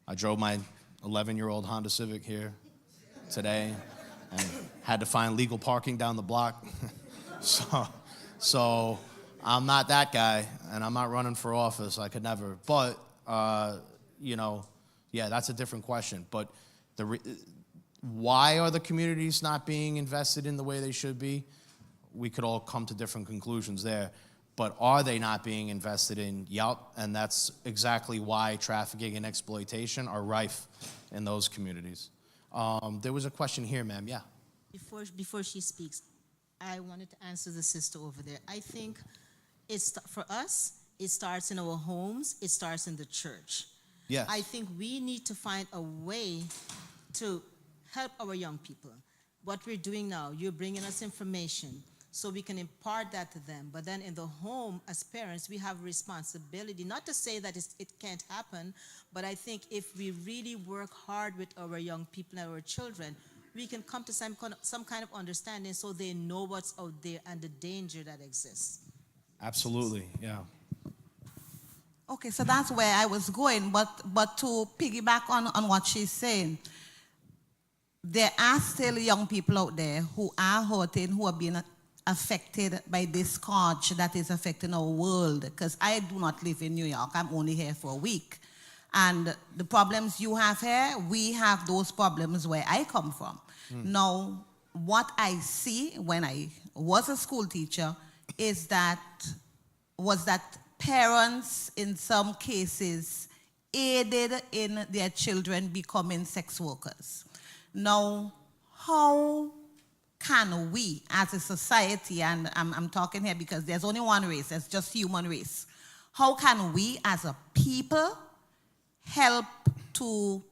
I drove my 11-year-old Honda Civic here today and had to find legal parking down the block. So I'm not that guy, and I'm not running for office. I could never. But, yeah, that's a different question. But why are the communities not being invested in the way they should be? We could all come to different conclusions there. But are they not being invested in? Yup, and that's exactly why trafficking and exploitation are rife in those communities. There was a question here, ma'am. Yeah. Before she speaks, I wanted to answer the sister over there. I think for us, it starts in our homes, it starts in the church. Yes. I think we need to find a way to help our young people. What we're doing now, you're bringing us information so we can impart that to them. But then in the home, as parents, we have responsibility. Not to say that it can't happen, but I think if we really work hard with our young people and our children, we can come to some kind of understanding so they know what's out there and the danger that exists. Absolutely, yeah. Okay, so that's where I was going, but to piggyback on what she's saying, there are still young people out there who are hurting, who are being affected by this scourge that is affecting our world. Because I do not live in New York, I'm only here for a week. And the problems you have here, we have those problems where I come from. Now, what I see when I was a school teacher was that parents, in some cases, aided in their children becoming sex workers. Now, how can we, as a society, and I'm talking here because there's only one race, it's just human race, how can we, as a people, help to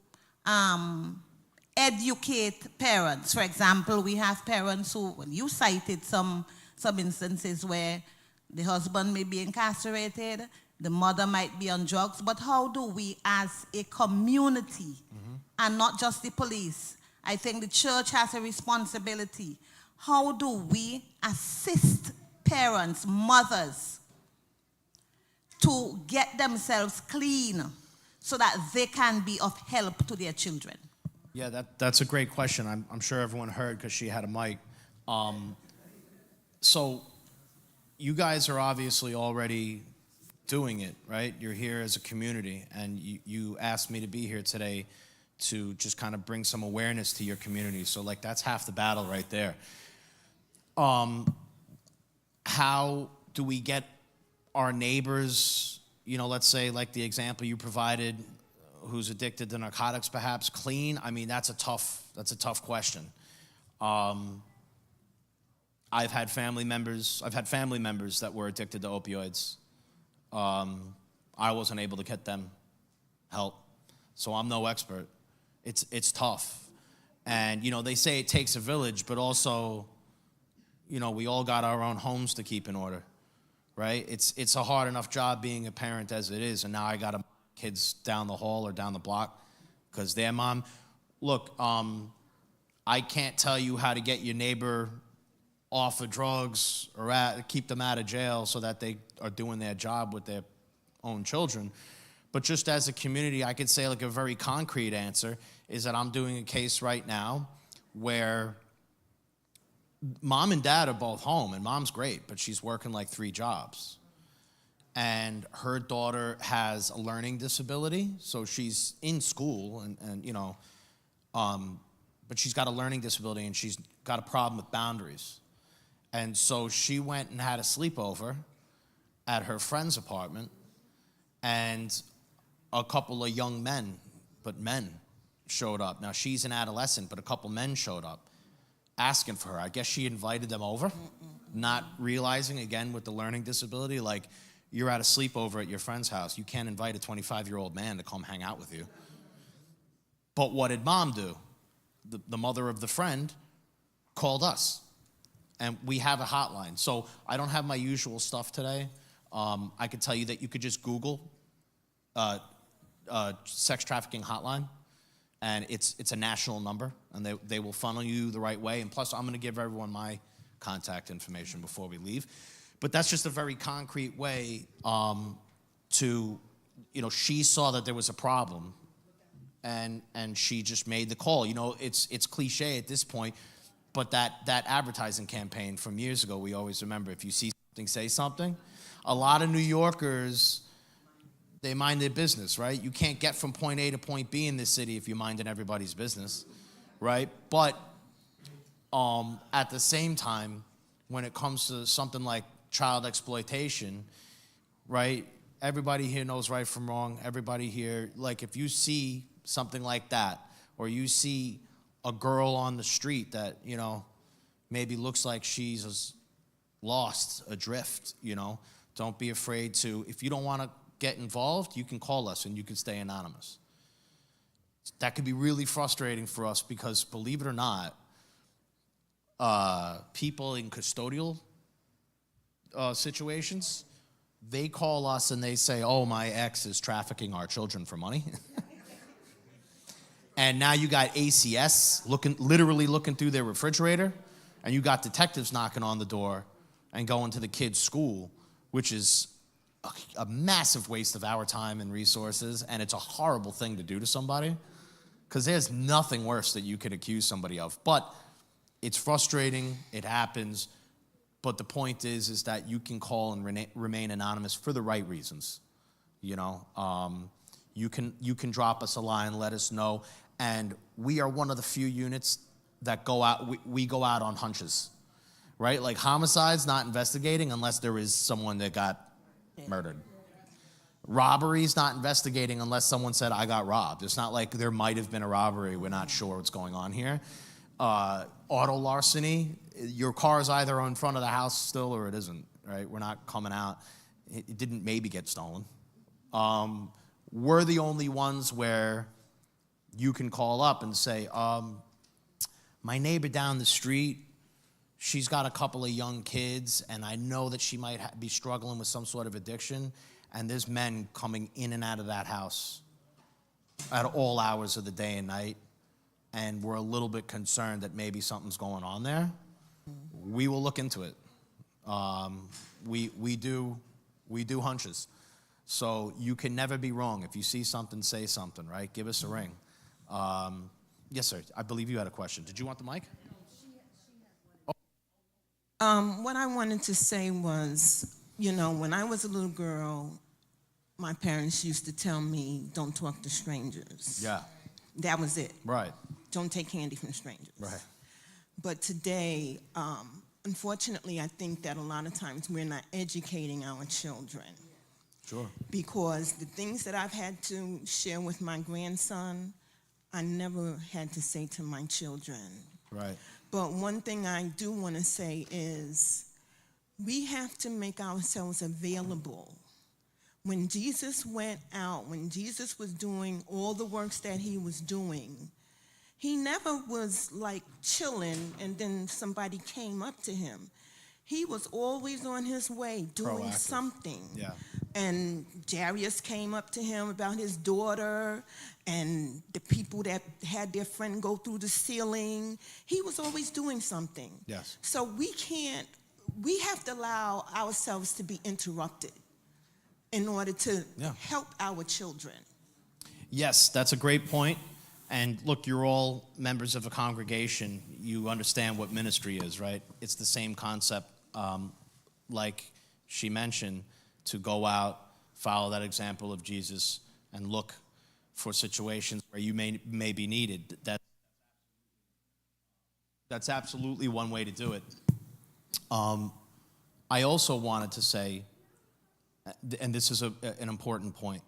educate parents? For example, we have parents who, well, you cited some instances where the husband may be incarcerated, the mother might be on drugs, but how do we as a community, and not just the police, I think the church has a responsibility. How do we assist parents, mothers, to get themselves clean so that they can be of help to their children? Yeah, that's a great question. I'm sure everyone heard because she had a mic. So you guys are obviously already doing it, right? You're here as a community, and you asked me to be here today to just kind of bring some awareness to your community. So, like, that's half the battle right there. How do we get our neighbors, let's say like the example you provided, who's addicted to narcotics perhaps, clean? I mean, that's a tough question. I've had family members that were addicted to opioids. I wasn't able to get them help, so I'm no expert. It's tough. And, they say it takes a village, but also, we all got our own homes to keep in order, right? It's a hard enough job being a parent as it is, and now I got kids down the hall or down the block because their mom. Look, I can't tell you how to get your neighbor off of drugs or keep them out of jail so that they are doing their job with their own children. But just as a community, I could say like a very concrete answer is that I'm doing a case right now where mom and dad are both home, and mom's great, but she's working like 3 jobs. And her daughter has a learning disability, so she's in school, but she's got a learning disability and she's got a problem with boundaries. And so she went and had a sleepover at her friend's apartment, and a couple of young men, but men, showed up. Now, she's an adolescent, but a couple men showed up asking for her. I guess she invited them over, not realizing, again, with the learning disability, like, you're at a sleepover at your friend's house. You can't invite a 25-year-old man to come hang out with you. But what did mom do? The mother of the friend called us. And we have a hotline. So I don't have my usual stuff today. I could tell you that you could just Google sex trafficking hotline, and it's a national number, and they will funnel you the right way. And plus, I'm going to give everyone my contact information before we leave. But that's just a very concrete way to, she saw that there was a problem, and she just made the call. It's cliche at this point, but that advertising campaign from years ago, we always remember, if you see something, say something. A lot of New Yorkers, they mind their business, right? You can't get from point A to point B in this city if you're minding everybody's business, right? But at the same time, when it comes to something like child exploitation, right? Everybody here knows right from wrong. Everybody here, like, if you see something like that, or you see a girl on the street that, maybe looks like she's lost, adrift, don't be afraid to, if you don't want to get involved, you can call us and you can stay anonymous. That could be really frustrating for us because, believe it or not, people in custodial situations, they call us and they say, oh, my ex is trafficking our children for money. And now you got ACS literally looking through their refrigerator, and you got detectives knocking on the door and going to the kid's school, which is a massive waste of our time and resources, and it's a horrible thing to do to somebody, because there's nothing worse that you could accuse somebody of. But it's frustrating, it happens, but the point is that you can call and remain anonymous for the right reasons. You can drop us a line, let us know, and we are one of the few units that go out, we go out on hunches, right? Like, homicide's not investigating unless there is someone that got murdered. Robbery's not investigating unless someone said, I got robbed. It's not like there might have been a robbery, we're not sure what's going on here. Auto larceny, your car is either in front of the house still or it isn't, right? We're not coming out. It didn't maybe get stolen. We're the only ones where you can call up and say, my neighbor down the street, she's got a couple of young kids, and I know that she might be struggling with some sort of addiction, and there's men coming in and out of that house at all hours of the day and night, and we're a little bit concerned that maybe something's going on there. We will look into it. We do hunches. So you can never be wrong. If you see something, say something, right? Give us a ring. Yes, sir. I believe you had a question. Did you want the mic? What I wanted to say was, when I was a little girl, my parents used to tell me, don't talk to strangers. Yeah. That was it. Right. Don't take candy from strangers. Right. But today, unfortunately, I think that a lot of times we're not educating our children. Sure. Because the things that I've had to share with my grandson, I never had to say to my children. Right. But one thing I do want to say is we have to make ourselves available. When Jesus went out, when Jesus was doing all the works that he was doing, he never was like chilling and then somebody came up to him. He was always on his way doing Proactive. something. Yeah. And Jairus came up to him about his daughter and the people that had their friend go through the ceiling. He was always doing something. Yes. So we have to allow ourselves to be interrupted in order to help our children. Yes, that's a great point. And look, you're all members of a congregation. You understand what ministry is, right? It's the same concept, like she mentioned, to go out, follow that example of Jesus, and look for situations where you may be needed. That's absolutely one way to do it. I also wanted to say, and this is an important point,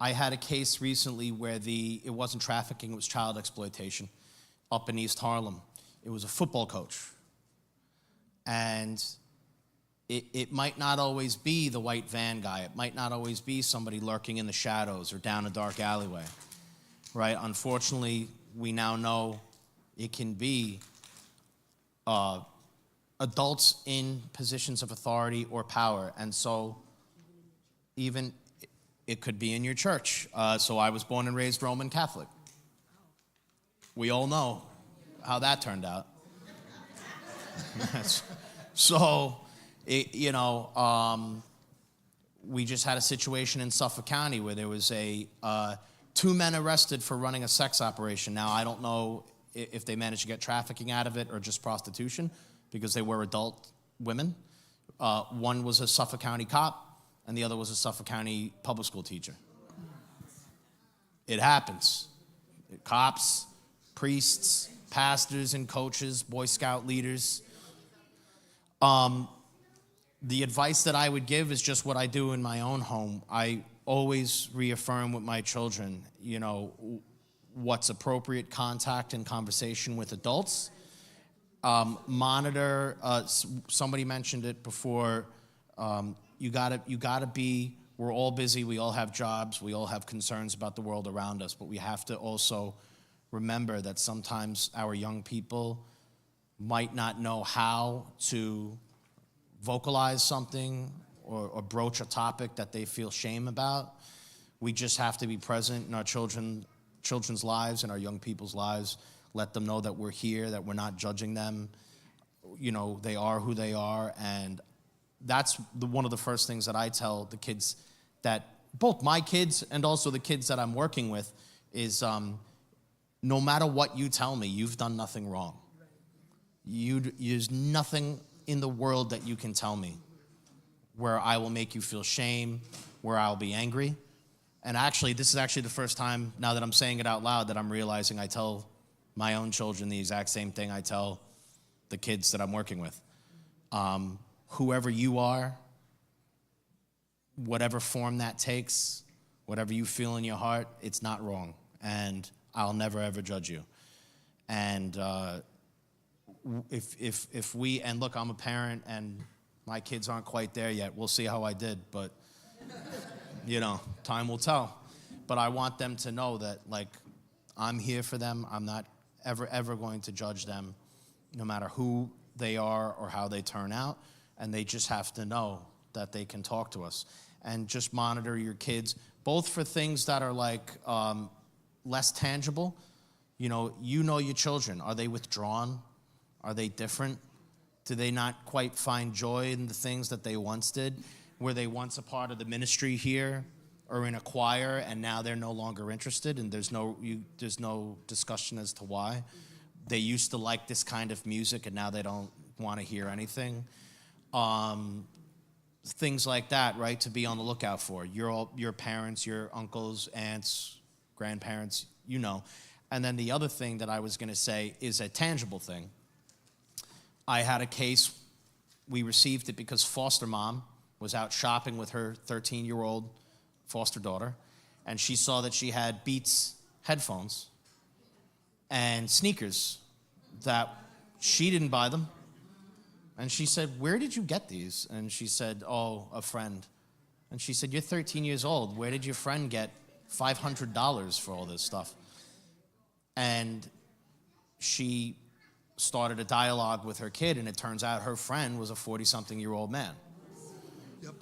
I had a case recently where it wasn't trafficking, it was child exploitation up in East Harlem. It was a football coach. And it might not always be the white van guy. It might not always be somebody lurking in the shadows or down a dark alleyway, right? Unfortunately, we now know it can be adults in positions of authority or power. And so even it could be in your church. So I was born and raised Roman Catholic. We all know how that turned out. So, we just had a situation in Suffolk County where there was 2 men arrested for running a sex operation. Now, I don't know if they managed to get trafficking out of it or just prostitution, because they were adult women. One was a Suffolk County cop, and the other was a Suffolk County public school teacher. It happens. Cops, priests, pastors and coaches, Boy Scout leaders. The advice that I would give is just what I do in my own home. I always reaffirm with my children, what's appropriate contact and conversation with adults. Monitor, somebody mentioned it before, you gotta be, we're all busy, we all have jobs, we all have concerns about the world around us, but we have to also remember that sometimes our young people might not know how to vocalize something or broach a topic that they feel shame about. We just have to be present in our children's lives and our young people's lives. Let them know that we're here, that we're not judging them. They are who they are, and that's one of the first things that I tell the kids, that both my kids and also the kids that I'm working with, is no matter what you tell me, you've done nothing wrong. There's nothing in the world that you can tell me where I will make you feel shame, where I'll be angry. And actually, this is actually the first time, now that I'm saying it out loud, that I'm realizing I tell my own children the exact same thing I tell the kids that I'm working with. Whoever you are, whatever form that takes, whatever you feel in your heart, it's not wrong. And I'll never, ever judge you. And if we, and look, I'm a parent and my kids aren't quite there yet. We'll see how I did, but time will tell. But I want them to know that, I'm here for them. I'm not ever going to judge them, no matter who they are or how they turn out. And they just have to know that they can talk to us. And just monitor your kids, both for things that are less tangible. Your children. Are they withdrawn? Are they different? Do they not quite find joy in the things that they once did? Were they once a part of the ministry here or in a choir, and now they're no longer interested, and there's no discussion as to why? They used to like this kind of music, and now they don't want to hear anything. Things like that, right, to be on the lookout for. Your parents, your uncles, aunts, grandparents, And then the other thing that I was going to say is a tangible thing. I had a case, we received it because foster mom was out shopping with her 13-year-old foster daughter, and she saw that she had Beats headphones and sneakers that she didn't buy them. And she said, "Where did you get these?" And she said, "Oh, a friend." And she said, "You're 13 years old. Where did your friend get $500 for all this stuff?" And she started a dialogue with her kid, and it turns out her friend was a 40-something-year-old man. Yep.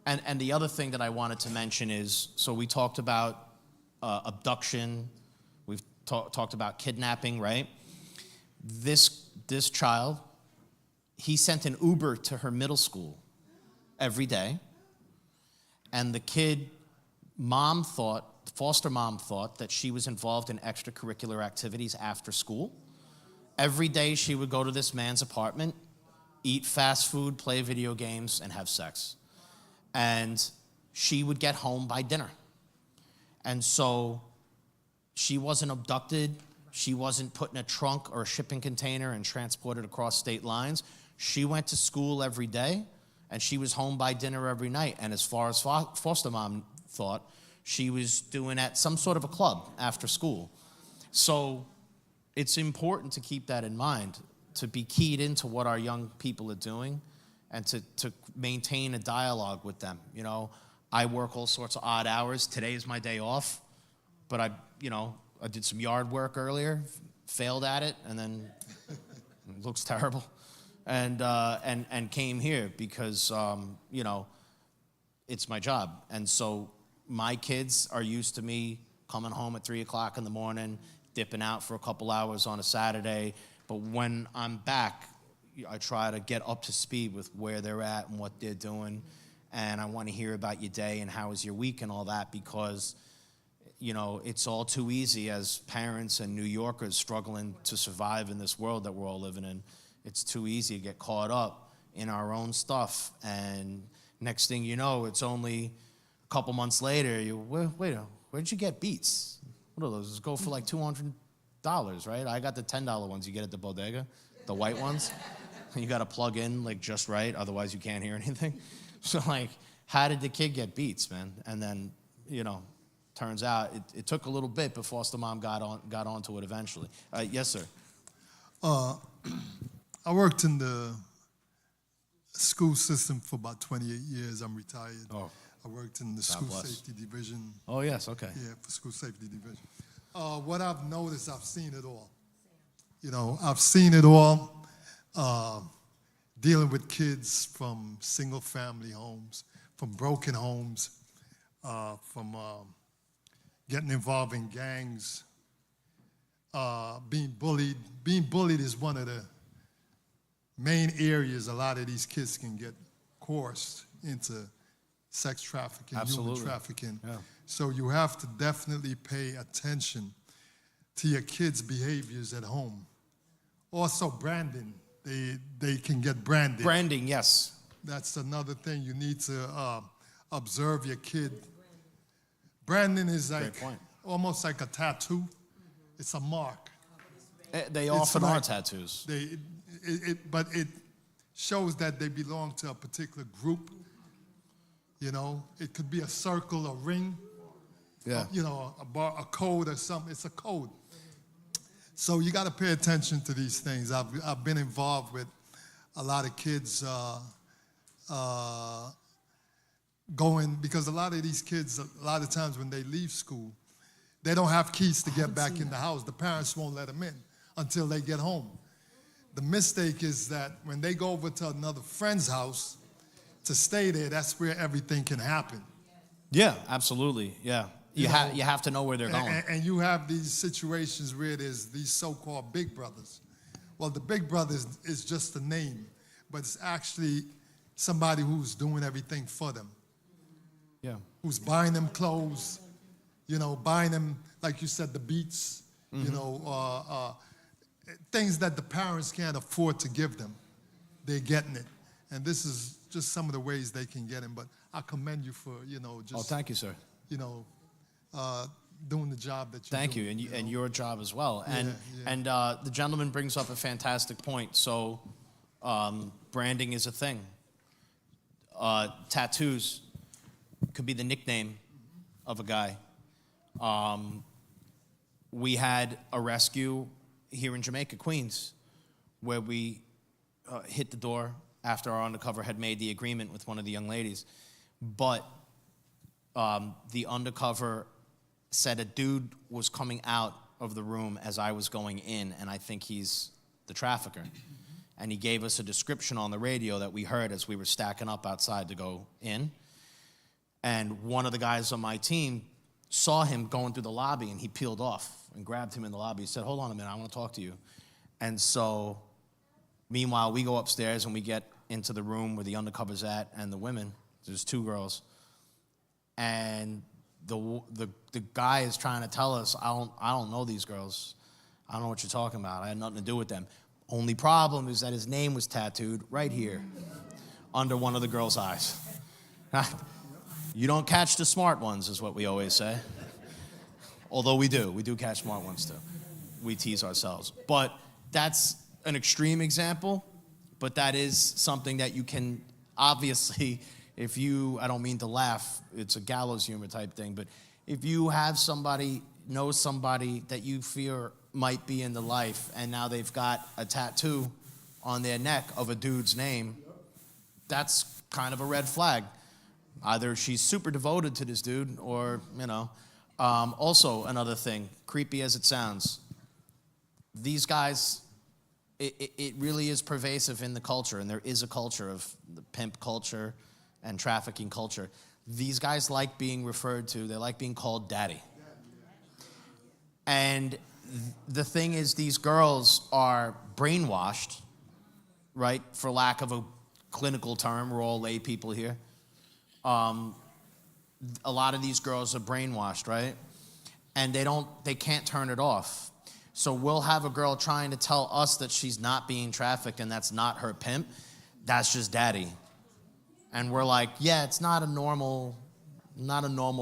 And the other thing that I wanted to mention is, so we talked about abduction, we've talked about kidnapping, right? This child, he sent an Uber to her middle school every day, and the kid, foster mom thought that she was involved in extracurricular activities after school. Every day she would go to this man's apartment, eat fast food, play video games, and have sex. And she would get home by dinner. And so she wasn't abducted. She wasn't put in a trunk or a shipping container and transported across state lines. She went to school every day, and she was home by dinner every night. And as far as foster mom thought, she was doing at some sort of a club after school. So it's important to keep that in mind, to be keyed into what our young people are doing, and to maintain a dialogue with them. You know, I work all sorts of odd hours. Today is my day off, but I did some yard work earlier, failed at it, and then it looks terrible, and came here because it's my job. And so my kids are used to me coming home at 3 o'clock in the morning, dipping out for a couple hours on a Saturday. But when I'm back, I try to get up to speed with where they're at and what they're doing. And I want to hear about your day and how was your week and all that, because, it's all too easy as parents and New Yorkers struggling to survive in this world that we're all living in. It's too easy to get caught up in our own stuff. And next thing you know, it's only a couple months later, where'd you get Beats? What are those? Go for like $200, right? I got the $10 ones you get at the bodega, the white ones. You got to plug in like just right, otherwise you can't hear anything. So like, how did the kid get Beats, man? And then, turns out it took a little bit, but foster mom got onto it eventually. Yes, sir. I worked in the school system for about 28 years. I'm retired. Oh. I worked in the school safety division. Oh, yes, okay. Yeah, for school safety division. What I've noticed, I've seen it all. I've seen it all, dealing with kids from single-family homes, from broken homes, from getting involved in gangs, being bullied. Being bullied is one of the main areas a lot of these kids can get coerced into sex trafficking, Absolutely. Human trafficking. Yeah. So you have to definitely pay attention to your kids' behaviors at home. Also, branding. They can get branded. Branding, yes. That's another thing. You need to observe your kid. Branding is like almost like a tattoo. It's a mark. They often are tattoos. But it shows that they belong to a particular group. It could be a circle, a ring, yeah. A code or something. It's a code. So you got to pay attention to these things. I've been involved with a lot of kids going, because a lot of these kids, a lot of times when they leave school, they don't have keys to get back in the house. The parents won't let them in until they get home. The mistake is that when they go over to another friend's house to stay there, that's where everything can happen. Yeah, absolutely. Yeah. You have to know where they're going. And you have these situations where there's these so-called big brothers. Well, the big brother is just a name, but it's actually somebody who's doing everything for them. Yeah. Who's buying them clothes, buying them, like you said, the Beats, things that the parents can't afford to give them. They're getting it. And this is just some of the ways they can get them. But I commend you for, just... Oh, thank you, sir. Doing the job that you're Thank doing. you, and your job as well. And the gentleman brings up a fantastic point. So branding is a thing. Tattoos could be the nickname of a guy. We had a rescue here in Jamaica, Queens, where we hit the door after our undercover had made the agreement with one of the young ladies. But the undercover said a dude was coming out of the room as I was going in, and I think he's the trafficker. And he gave us a description on the radio that we heard as we were stacking up outside to go in. And one of the guys on my team saw him going through the lobby, and he peeled off and grabbed him in the lobby. He said, "Hold on a minute, I want to talk to you." And so, meanwhile, we go upstairs and we get into the room where the undercover's at and the women. There's two girls. And the guy is trying to tell us, I don't know these girls. I don't know what you're talking about. I had nothing to do with them. Only problem is that his name was tattooed right here under one of the girls' eyes. You don't catch the smart ones, is what we always say. Although we do catch smart ones too. we tease ourselves. But that's an extreme example, but that is something that you can obviously, if you, I don't mean to laugh, it's a gallows humor type thing, but if you have somebody, know somebody that you fear might be in the life, and now they've got a tattoo on their neck of a dude's name, that's kind of a red flag. Either she's super devoted to this dude, or, you know. Also, another thing, creepy as it sounds, these guys, it really is pervasive in the culture, and there is a culture of the pimp culture and trafficking culture. These guys like being referred to, they like being called daddy. And the thing is, these girls are brainwashed, right, for lack of a clinical term, we're all lay people here. A lot of these girls are brainwashed, right? And they can't turn it off. So we'll have a girl trying to tell us that she's not being trafficked and that's not her pimp. That's just daddy. And we're like, yeah, it's not a normal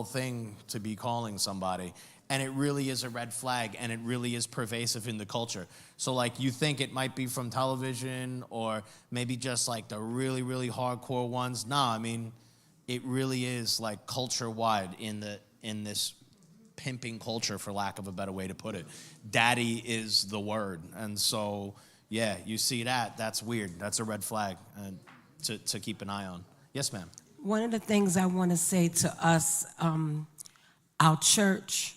thing to be calling somebody. And it really is a red flag, and it really is pervasive in the culture. So like, you think it might be from television or maybe just like the really, really hardcore ones. Nah, I mean, it really is like culture-wide in this pimping culture, for lack of a better way to put it. Daddy is the word. And so, yeah, you see that, that's weird. That's a red flag to keep an eye on. Yes, ma'am. One of the things I want to say to us, our church,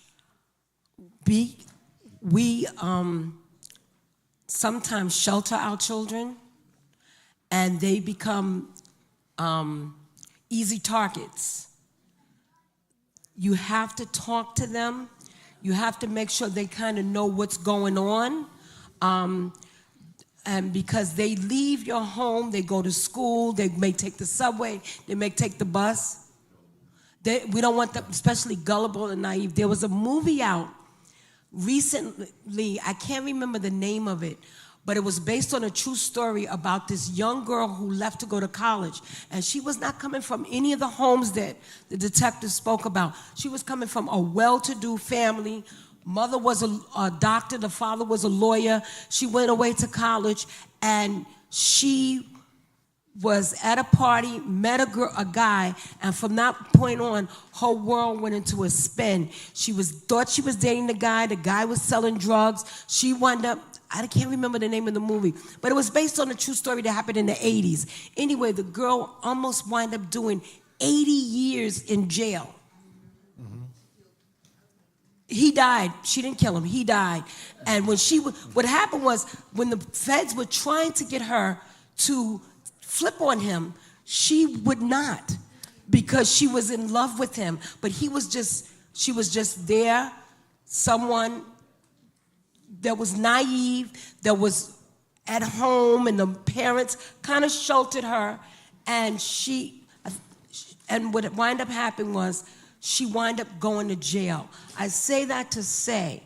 we sometimes shelter our children, and they become easy targets. You have to talk to them. You have to make sure they kind of know what's going on. And because they leave your home, they go to school, they may take the subway, they may take the bus. We don't want them, especially gullible and naive. There was a movie out recently, I can't remember the name of it, but it was based on a true story about this young girl who left to go to college. And she was not coming from any of the homes that the detective spoke about. She was coming from a well-to-do family. Mother was a doctor, the father was a lawyer. She went away to college, and she was at a party, met a guy, and from that point on, her world went into a spin. She thought she was dating the guy was selling drugs. She wound up, I can't remember the name of the movie, but it was based on a true story that happened in the 80s. Anyway, the girl almost wound up doing 80 years in jail. He died. She didn't kill him. He died. And when what happened was, when the feds were trying to get her to flip on him, she would not, because she was in love with him. But she was just there, someone that was naive, that was at home, and the parents kind of sheltered her. And what wound up happening was, she wound up going to jail. I say that to say,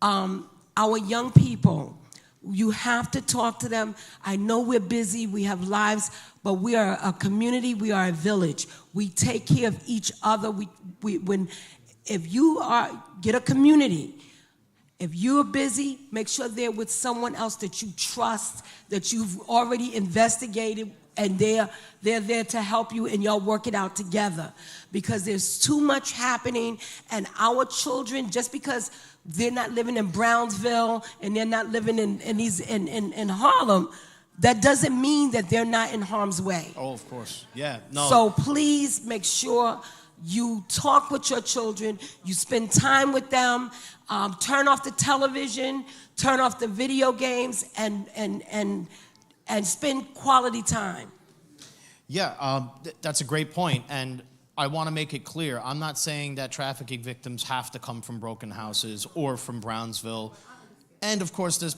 our young people, you have to talk to them. I know we're busy, we have lives, but we are a community, we are a village. We take care of each other. If you get a community, if you're busy, make sure they're with someone else that you trust, that you've already investigated, and they're there to help you, and y'all work it out together. Because there's too much happening, and our children, just because they're not living in Brownsville and they're not living in Harlem, that doesn't mean that they're not in harm's way. Oh, of course. Yeah. No. So please make sure you talk with your children, you spend time with them, turn off the television, turn off the video games, and spend quality time. Yeah, that's a great point. And I want to make it clear, I'm not saying that trafficking victims have to come from broken houses or from Brownsville. And of course, there's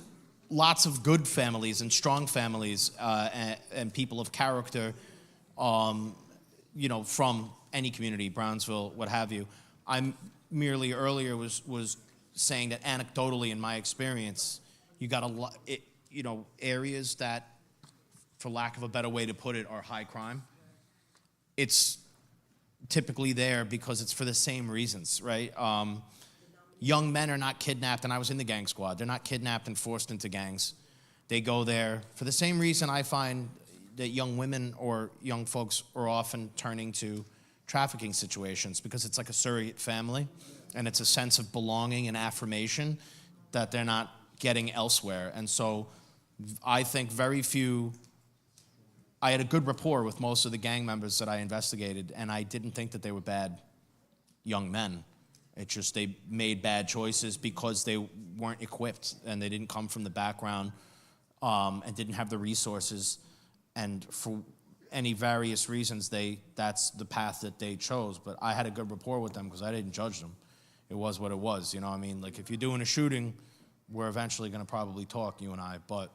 lots of good families and strong families and people of character, from any community, Brownsville, what have you. I merely earlier was saying that anecdotally, in my experience, you got a lot, areas that, for lack of a better way to put it, are high crime. It's typically there because it's for the same reasons, right? Young men are not kidnapped, and I was in the gang squad. They're not kidnapped and forced into gangs. They go there for the same reason I find that young women or young folks are often turning to trafficking situations, because it's like a surrogate family, and it's a sense of belonging and affirmation that they're not getting elsewhere. And so I think I had a good rapport with most of the gang members that I investigated, and I didn't think that they were bad young men. It's just they made bad choices because they weren't equipped and they didn't come from the background and didn't have the resources. And for any various reasons, that's the path that they chose. But I had a good rapport with them because I didn't judge them. It was what it was, you know what I mean? Like, if you're doing a shooting, we're eventually going to probably talk, you and I. But,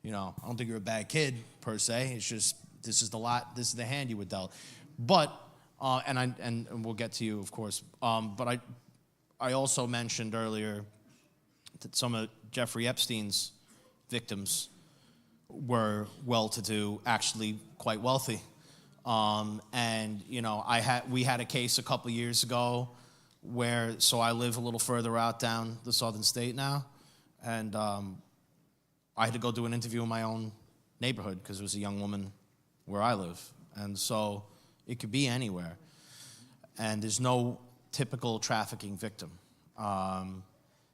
you know, I don't think you're a bad kid, per se. It's just, this is the hand you were dealt. But, and we'll get to you, of course. But I also mentioned earlier that some of Jeffrey Epstein's victims were well-to-do, actually quite wealthy. And, you know, we had a case a couple years ago where, so I live a little further out down the southern state now, and I had to go do an interview in my own neighborhood because there was a young woman where I live. And so it could be anywhere. And there's no typical trafficking victim.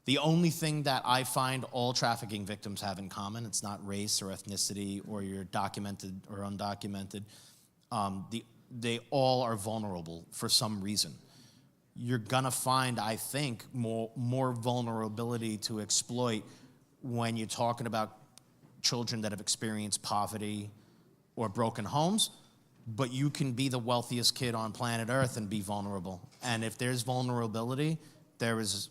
The only thing that I find all trafficking victims have in common, it's not race or ethnicity or you're documented or undocumented, they all are vulnerable for some reason. You're gonna find, I think, more vulnerability to exploit when you're talking about children that have experienced poverty or broken homes, but you can be the wealthiest kid on planet Earth and be vulnerable. And if there's vulnerability, there is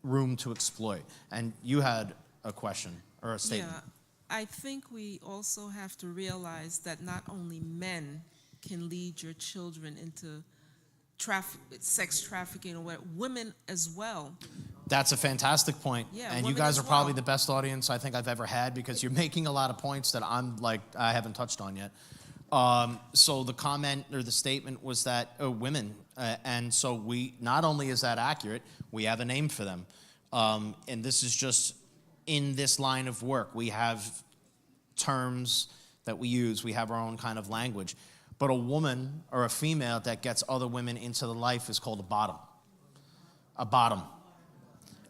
room to exploit. And you had a question or a statement. Yeah, I think we also have to realize that not only men can lead your children into sex trafficking, or women as well. That's a fantastic point. Yeah, and you guys are probably the best audience I think I've ever had, because you're making a lot of points that I haven't touched on yet. So the comment or the statement was that women, and so not only is that accurate, we have a name for them. And this is just in this line of work. We have terms that we use. We have our own kind of language. But a woman or a female that gets other women into the life is called a bottom. A bottom.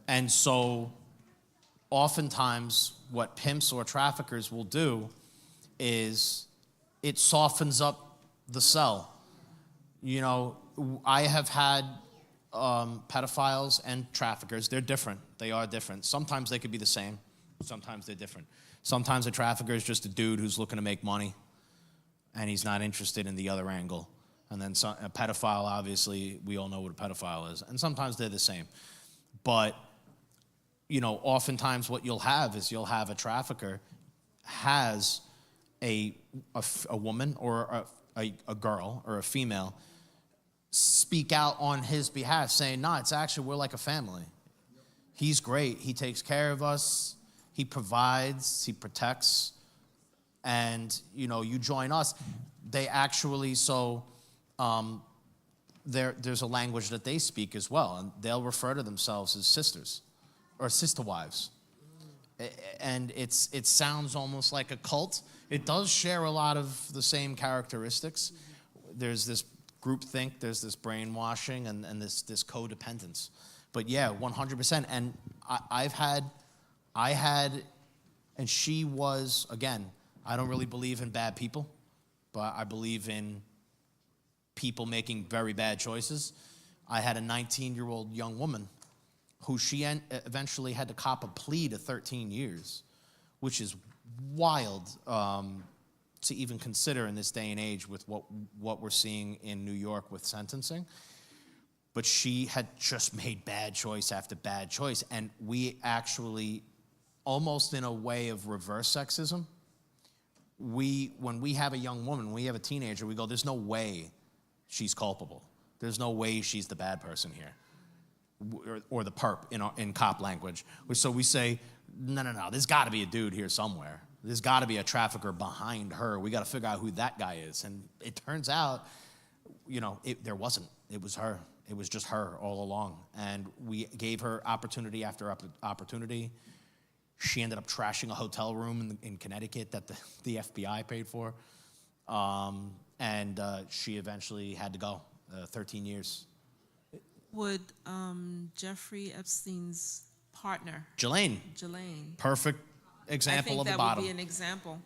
And so oftentimes what pimps or traffickers will do is it softens up the cell. You know, I have had pedophiles and traffickers. They're different. They are different. Sometimes they could be the same. Sometimes they're different. Sometimes a trafficker is just a dude who's looking to make money, and he's not interested in the other angle. And then a pedophile, obviously, we all know what a pedophile is. And sometimes they're the same. But, you know, oftentimes what you'll have is you'll have a trafficker has a woman or a girl or a female speak out on his behalf, saying, no, it's actually, we're like a family. He's great. He takes care of us. He provides. He protects. And, you know, you join us. They actually, there's a language that they speak as well, and they'll refer to themselves as sisters or sister wives. And it sounds almost like a cult. It does share a lot of the same characteristics. There's this groupthink, there's this brainwashing, and this codependence. But yeah, 100%. And I had, and she was, again, I don't really believe in bad people, but I believe in people making very bad choices. I had a 19-year-old young woman who she eventually had to cop a plea to 13 years, which is wild to even consider in this day and age with what we're seeing in New York with sentencing. But she had just made bad choice after bad choice. And we actually, almost in a way of reverse sexism, when we have a young woman, when we have a teenager, we go, there's no way she's culpable. There's no way she's the bad person here, or the perp in cop language. So we say, no, there's got to be a dude here somewhere. There's got to be a trafficker behind her. We got to figure out who that guy is. And it turns out, you know, there wasn't. It was her. It was just her all along. And we gave her opportunity after opportunity. She ended up trashing a hotel room in Connecticut that the FBI paid for. And she eventually had to go, 13 years. Would Jeffrey Epstein's partner, Jelaine. Perfect example of the bottom. I think that would be an example.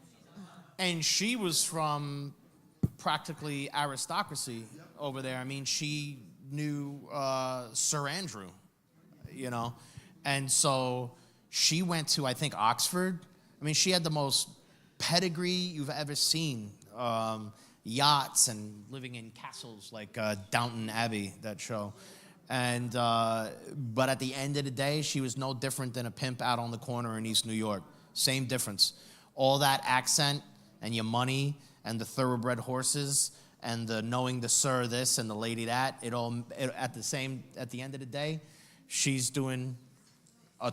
And she was from practically aristocracy over there. I mean, she knew Sir Andrew, you know. And so she went to, I think, Oxford. I mean, she had the most pedigree you've ever seen. Yachts and living in castles like Downton Abbey, that show. And but at the end of the day, she was no different than a pimp out on the corner in East New York. Same difference. All that accent and your money and the thoroughbred horses and the knowing the sir this and the lady that, at the end of the day, she's doing a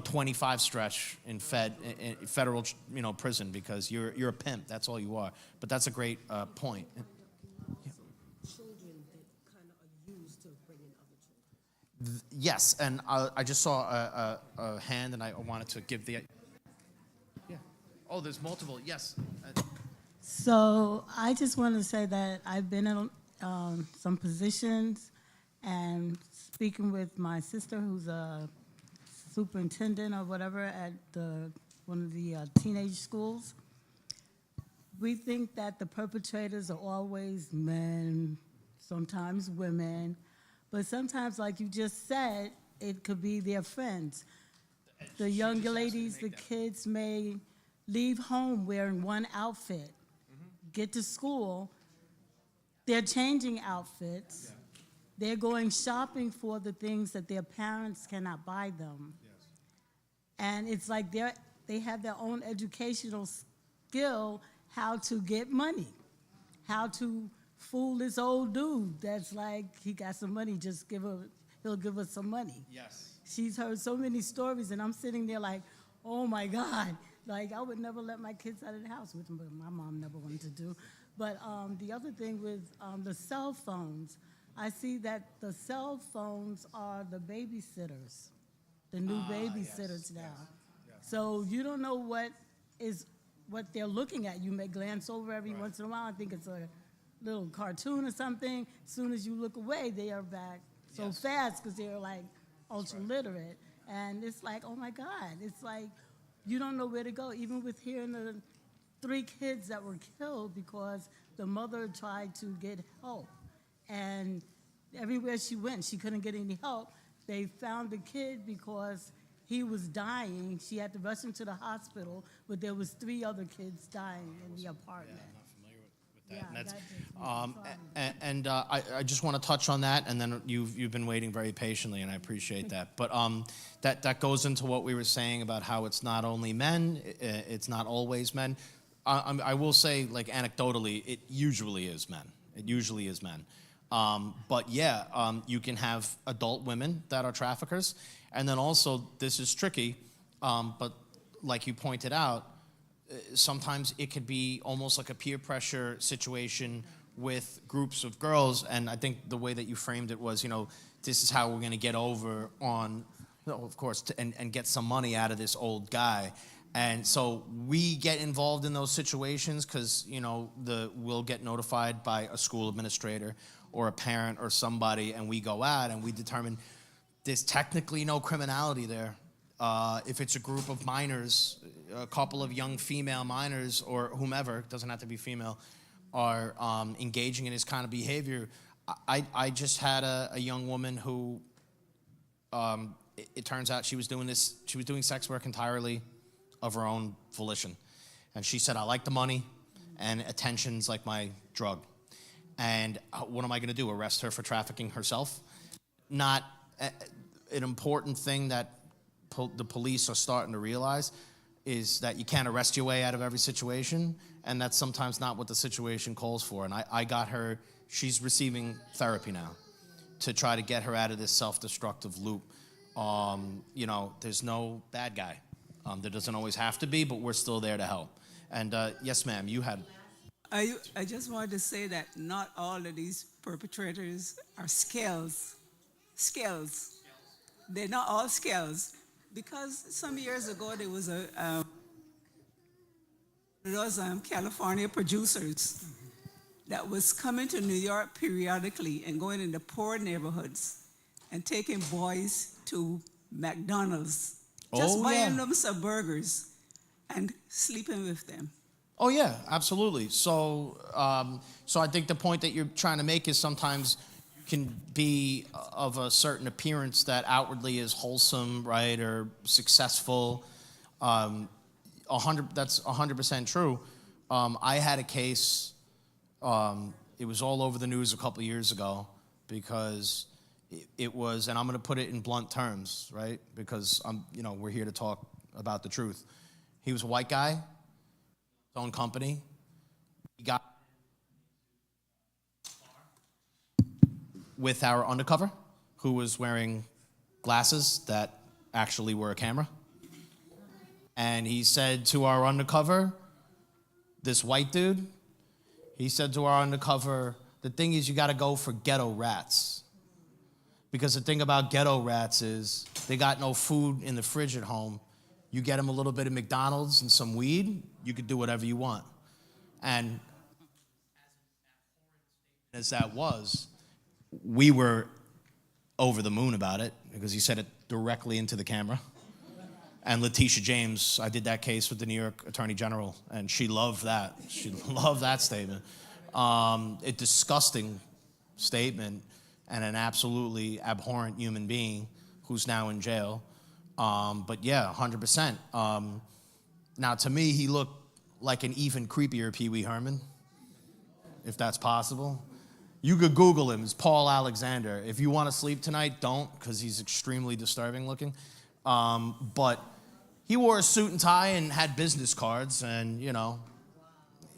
25 stretch in federal prison because you're a pimp. That's all you are. But that's a great point. Yes, and I just saw a hand, and I wanted to give the. Yeah. Oh, there's multiple. Yes. So I just want to say that I've been in some positions, and speaking with my sister, who's a superintendent or whatever at one of the teenage schools. We think that the perpetrators are always men, sometimes women, but sometimes, like you just said, it could be their friends. The young ladies, the kids may leave home wearing one outfit, get to school, they're changing outfits, they're going shopping for the things that their parents cannot buy them. And it's like they have their own educational skill how to get money, how to fool this old dude that's like, he got some money, he'll give us some money. Yes. She's heard so many stories, and I'm sitting there like, oh my God. Like, I would never let my kids out of the house, which my mom never wanted to do. But the other thing with the cell phones, I see that the cell phones are the babysitters, the new babysitters now. Yes. So you don't know what they're looking at. You may glance over every once in a while. I think it's a little cartoon or something. As soon as you look away, they are back so fast because they're like ultra literate. And it's like, oh my God, it's like you don't know where to go. Even with hearing the 3 kids that were killed because the mother tried to get help. And everywhere she went, she couldn't get any help. They found the kid because he was dying. She had to rush him to the hospital, but there was 3 other kids dying in the apartment. Yeah, I'm not familiar with that. I just want to touch on that, and then you've been waiting very patiently, and I appreciate that. But that goes into what we were saying about how it's not only men, it's not always men. I will say, like anecdotally, it usually is men. It usually is men. But yeah, you can have adult women that are traffickers, and then also this is tricky, but like you pointed out, sometimes it could be almost like a peer pressure situation with groups of girls, and I think the way that you framed it was, this is how we're going to get over on, of course, and get some money out of this old guy. And so we get involved in those situations because, we'll get notified by a school administrator or a parent or somebody, and we go out and we determine there's technically no criminality there. If it's a group of minors, a couple of young female minors or whomever, doesn't have to be female, are engaging in this kind of behavior. I just had a young woman who, it turns out she was doing sex work entirely of her own volition. And she said, I like the money and attention's like my drug. And what am I going to do, arrest her for trafficking herself? Not an important thing that the police are starting to realize is that you can't arrest your way out of every situation, and that's sometimes not what the situation calls for. And I got her, she's receiving therapy now to try to get her out of this self-destructive loop. There's no bad guy. There doesn't always have to be, but we're still there to help. And yes, ma'am, you had... I just wanted to say that not all of these perpetrators are skills. They're not all skills. Because some years ago there was California producers that was coming to New York periodically and going into poor neighborhoods and taking boys to McDonald's, just buying them some burgers and sleeping with them. Oh yeah, absolutely. So, so I think the point that you're trying to make is sometimes you can be of a certain appearance that outwardly is wholesome, right, or successful. That's 100% true. I had a case. It was all over the news a couple of years ago because it was, and I'm going to put it in blunt terms, right? Because we're here to talk about the truth. He was a white guy, his own company. He got with our undercover, who was wearing glasses that actually were a camera. And he said to our undercover, this white dude, he said to our undercover, the thing is you got to go for ghetto rats. Because the thing about ghetto rats is they got no food in the fridge at home. You get them a little bit of McDonald's and some weed, you could do whatever you want. And as that was, we were over the moon about it because he said it directly into the camera. And Letitia James, I did that case with the New York Attorney General, and she loved that. She loved that statement. A disgusting statement and an absolutely abhorrent human being who's now in jail. But yeah, 100%. Now, to me, he looked like an even creepier Pee Wee Herman, if that's possible. You could Google him. It's Paul Alexander. If you want to sleep tonight, don't, because he's extremely disturbing looking. But he wore a suit and tie and had business cards, and,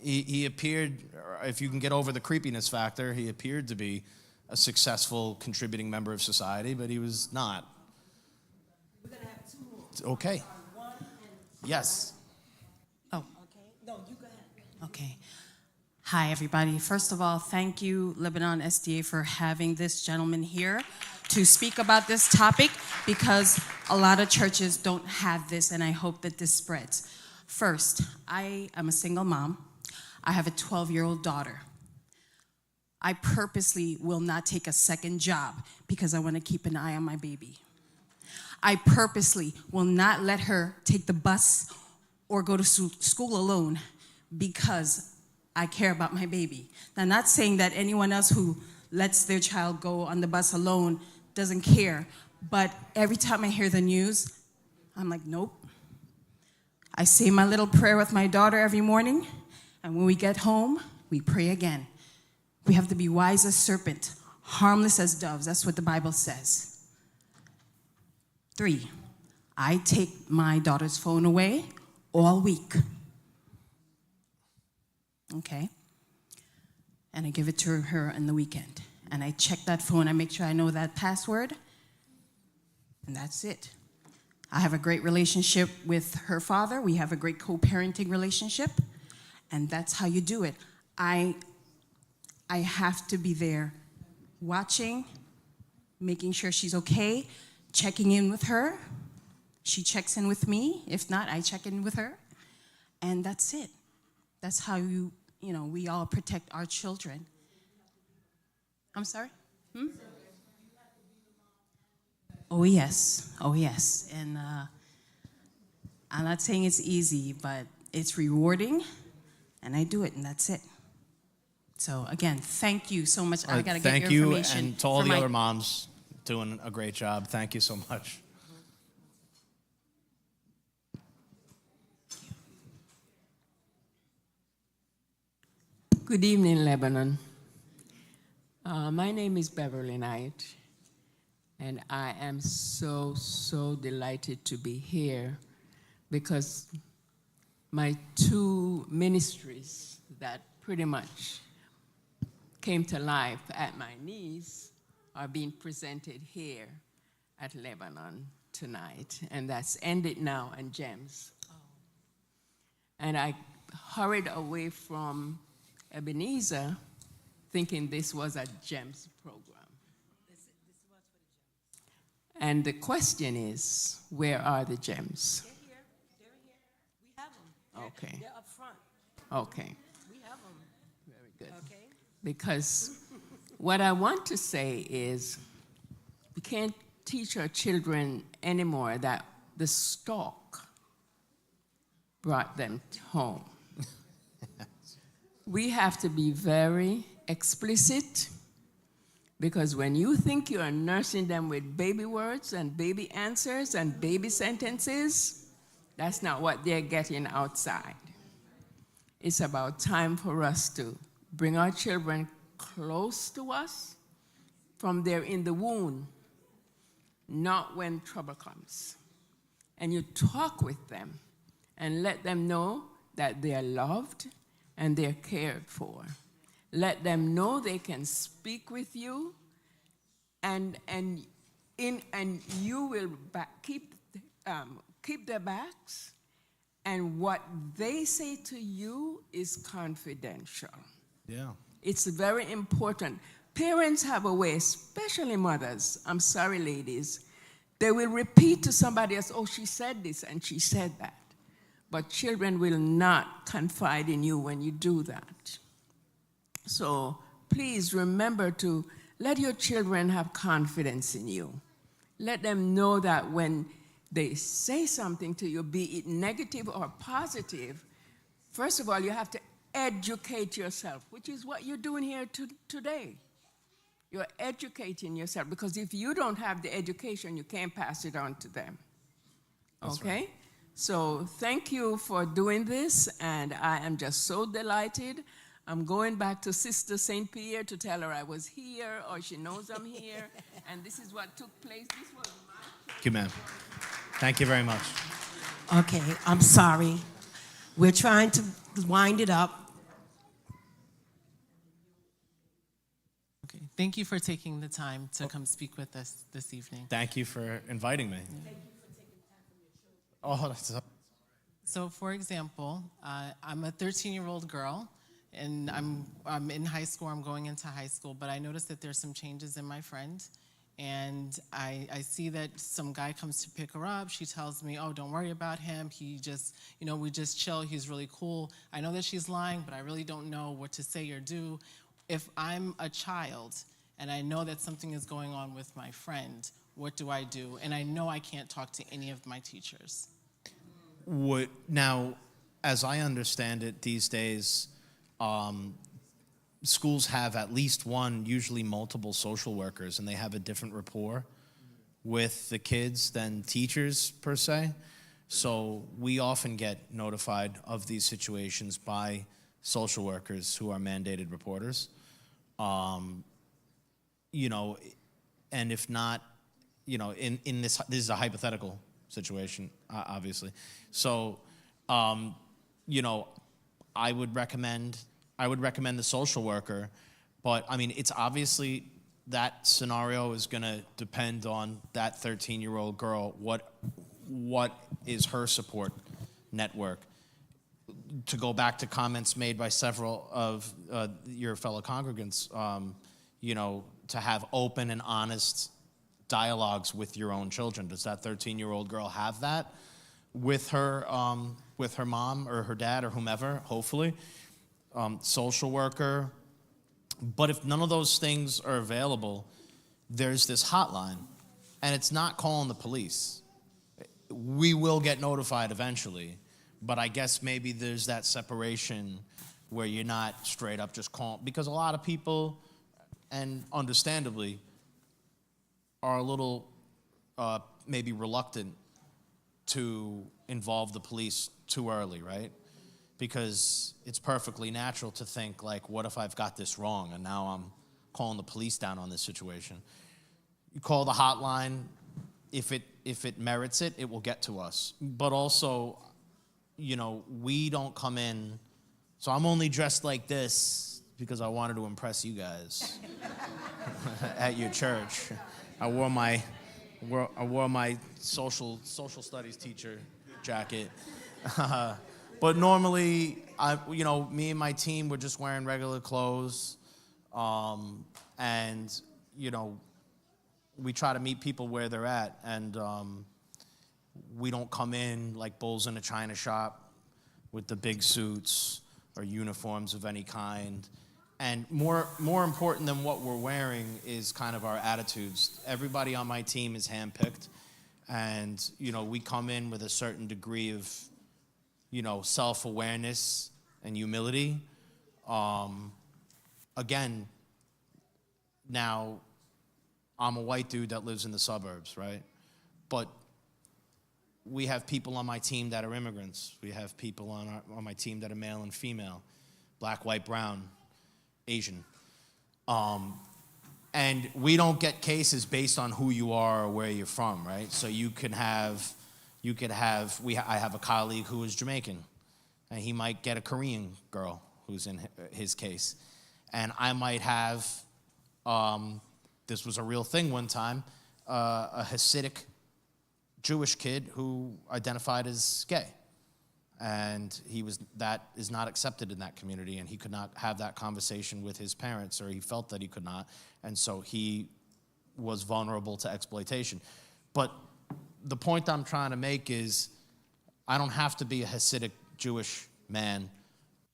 he appeared, if you can get over the creepiness factor, he appeared to be a successful, contributing member of society, but he was not. We're going to have two more. Okay. Yes. Oh. Okay. No, you go ahead. Okay. Hi, everybody. First of all, thank you, Lebanon SDA, for having this gentleman here to speak about this topic, because a lot of churches don't have this, and I hope that this spreads. First, I am a single mom. I have a 12-year-old daughter. I purposely will not take a second job because I want to keep an eye on my baby. I purposely will not let her take the bus or go to school alone because I care about my baby. Now, I'm not saying that anyone else who lets their child go on the bus alone doesn't care, but every time I hear the news, I'm like, nope. I say my little prayer with my daughter every morning, and when we get home, we pray again. We have to be wise as serpent, harmless as doves. That's what the Bible says. 3, I take my daughter's phone away all week. Okay? And I give it to her on the weekend. And I check that phone, I make sure I know that password, and that's it. I have a great relationship with her father. We have a great co-parenting relationship, and that's how you do it. I have to be there watching, making sure she's okay, checking in with her. She checks in with me. If not, I check in with her. And that's it. That's how we all protect our children. I'm sorry? Oh, yes. Oh, yes. And I'm not saying it's easy, but it's rewarding, and I do it, and that's it. So, again, thank you so much. I got to get your information. Thank you, and to all the other moms doing a great job. Thank you so much. Good evening, Lebanon. My name is Beverly Knight, and I am so, so delighted to be here because my 2 ministries that pretty much came to life at my knees are being presented here at Lebanon tonight, and that's EndItNow and GEMS. And I hurried away from Ebenezer thinking this was a GEMS program. And the question is, where are the GEMS? They're here. We have them. Okay. They're up front. Okay. We have them. Very good. Okay. Because what I want to say is we can't teach our children anymore that the stork brought them home. We have to be very explicit, because when you think you are nursing them with baby words and baby answers and baby sentences, that's not what they're getting outside. It's about time for us to bring our children close to us from they're in the womb, not when trouble comes. And you talk with them and let them know that they are loved and they're cared for. Let them know they can speak with you, and you will keep their backs, and what they say to you is confidential. Yeah. It's very important. Parents have a way, especially mothers, I'm sorry, ladies, they will repeat to somebody else, oh, she said this and she said that. But children will not confide in you when you do that. So please remember to let your children have confidence in you. Let them know that when they say something to you, be it negative or positive, first of all, you have to educate yourself, which is what you're doing here today. You're educating yourself, because if you don't have the education, you can't pass it on to them. That's okay? right. So thank you for doing this, and I am just so delighted. I'm going back to Sister St. Pierre to tell her I was here, or she knows I'm here, and this is what took place. This was my... Thank you, ma'am. Thank you very much. Okay, I'm sorry. We're trying to wind it up. Okay, thank you for taking the time to come speak with us this evening. Thank you for inviting me. Oh, that's... So, for example, I'm a 13-year-old girl, and I'm in high school. I'm going into high school, but I noticed that there's some changes in my friend, and I see that some guy comes to pick her up. She tells me, oh, don't worry about him. He just, we just chill. He's really cool. I know that she's lying, but I really don't know what to say or do. If I'm a child and I know that something is going on with my friend, what do I do? And I know I can't talk to any of my teachers. Now, as I understand it these days, schools have at least one, usually multiple social workers, and they have a different rapport with the kids than teachers per se. So we often get notified of these situations by social workers who are mandated reporters. And if not, in this is a hypothetical situation, obviously. So, I would recommend the social worker, but I mean, it's obviously that scenario is going to depend on that 13-year-old girl. What is her support network? To go back to comments made by several of your fellow congregants, to have open and honest dialogues with your own children. Does that 13-year-old girl have that with her mom or her dad or whomever? Hopefully. Social worker. But if none of those things are available, there's this hotline, and it's not calling the police. We will get notified eventually, but I guess maybe there's that separation where you're not straight up just calling, because a lot of people, and understandably, are a little maybe reluctant to involve the police too early, right? Because it's perfectly natural to think, like, what if I've got this wrong and now I'm calling the police down on this situation? You call the hotline. If it merits it, it will get to us. But also, we don't come in. So I'm only dressed like this because I wanted to impress you guys at your church. I wore my social studies teacher jacket. But normally, me and my team, we're just wearing regular clothes. And, we try to meet people where they're at. And we don't come in like bulls in a china shop with the big suits or uniforms of any kind. And more important than what we're wearing is kind of our attitudes. Everybody on my team is handpicked. And, we come in with a certain degree of, self-awareness and humility. Again, now, I'm a white dude that lives in the suburbs, right? But we have people on my team that are immigrants. We have people on my team that are male and female, black, white, brown, Asian. And we don't get cases based on who you are or where you're from, right? So I have a colleague who is Jamaican, and he might get a Korean girl who's in his case. And I might have, this was a real thing one time, a Hasidic Jewish kid who identified as gay. And that is not accepted in that community, and he could not have that conversation with his parents, or he felt that he could not, and so he was vulnerable to exploitation. But the point I'm trying to make is I don't have to be a Hasidic Jewish man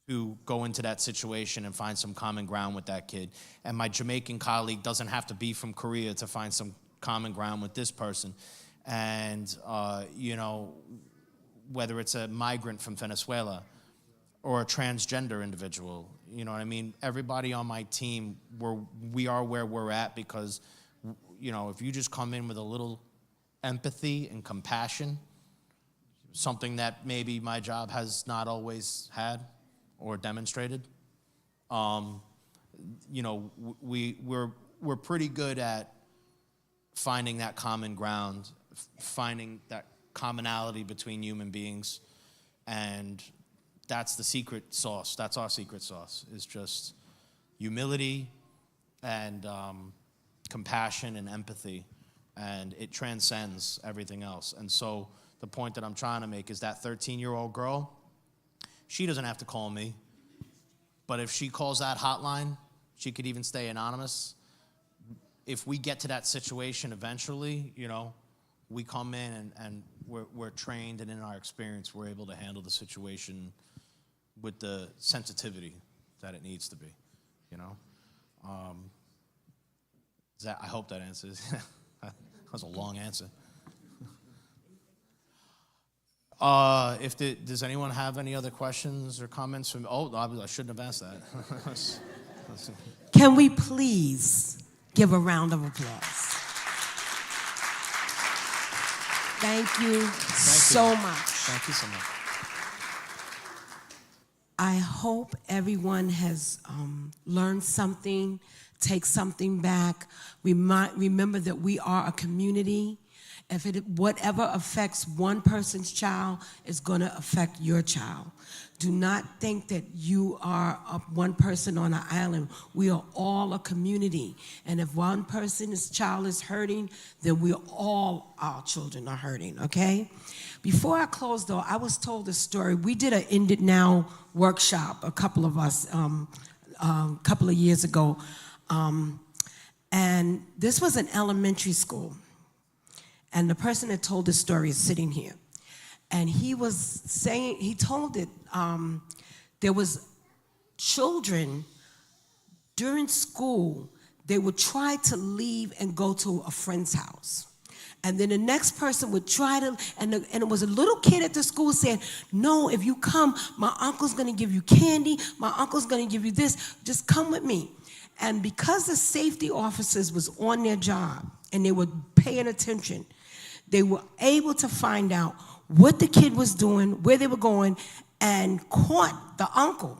to go into that situation and find some common ground with that kid. And my Jamaican colleague doesn't have to be from Korea to find some common ground with this person. And, whether it's a migrant from Venezuela or a transgender individual, you know what I mean? Everybody on my team, we are where we're at because, if you just come in with a little empathy and compassion, something that maybe my job has not always had or demonstrated, we're pretty good at finding that common ground, finding that commonality between human beings, and that's the secret sauce. That's our secret sauce, is just humility and compassion and empathy, and it transcends everything else. And so the point that I'm trying to make is that 13-year-old girl, she doesn't have to call me, but if she calls that hotline, she could even stay anonymous. If we get to that situation eventually, we come in and we're trained, and in our experience, we're able to handle the situation with the sensitivity that it needs to be, I hope that answers. That was a long answer. Does anyone have any other questions or comments from? Oh, I shouldn't have asked that. Can we please give a round of applause? Thank you so much. Thank you so much. I hope everyone has learned something, take something back. Remember that we are a community. Whatever affects one person's child is going to affect your child. Do not think that you are one person on an island. We are all a community. And if one person's child is hurting, then our children are hurting, okay? Before I close, though, I was told a story. We did an EndItNow workshop, a couple of us, a couple of years ago. And this was an elementary school. And the person that told the story is sitting here. And he was saying, he told it, there was children during school, they would try to leave and go to a friend's house. And then the next person would try to, and it was a little kid at the school saying, no, if you come, my uncle's gonna give you candy, my uncle's gonna give you this, just come with me. And because the safety officers was on their job and they were paying attention, they were able to find out what the kid was doing, where they were going, and caught the uncle.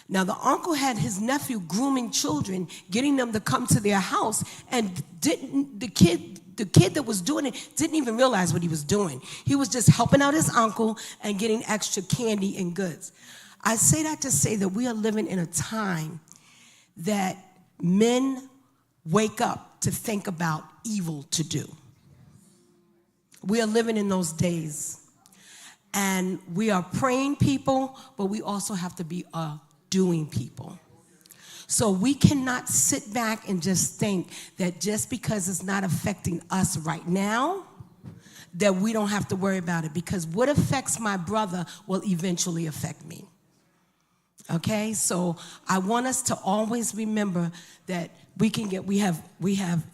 Now, the uncle had his nephew grooming children, getting them to come to their house, and the kid that was doing it didn't even realize what he was doing. He was just helping out his uncle and getting extra candy and goods. I say that to say that we are living in a time that men wake up to think about evil to do. We are living in those days. And we are praying people, but we also have to be doing people. So we cannot sit back and just think that just because it's not affecting us right now, that we don't have to worry about it, because what affects my brother will eventually affect me. Okay, so I want us to always remember that we have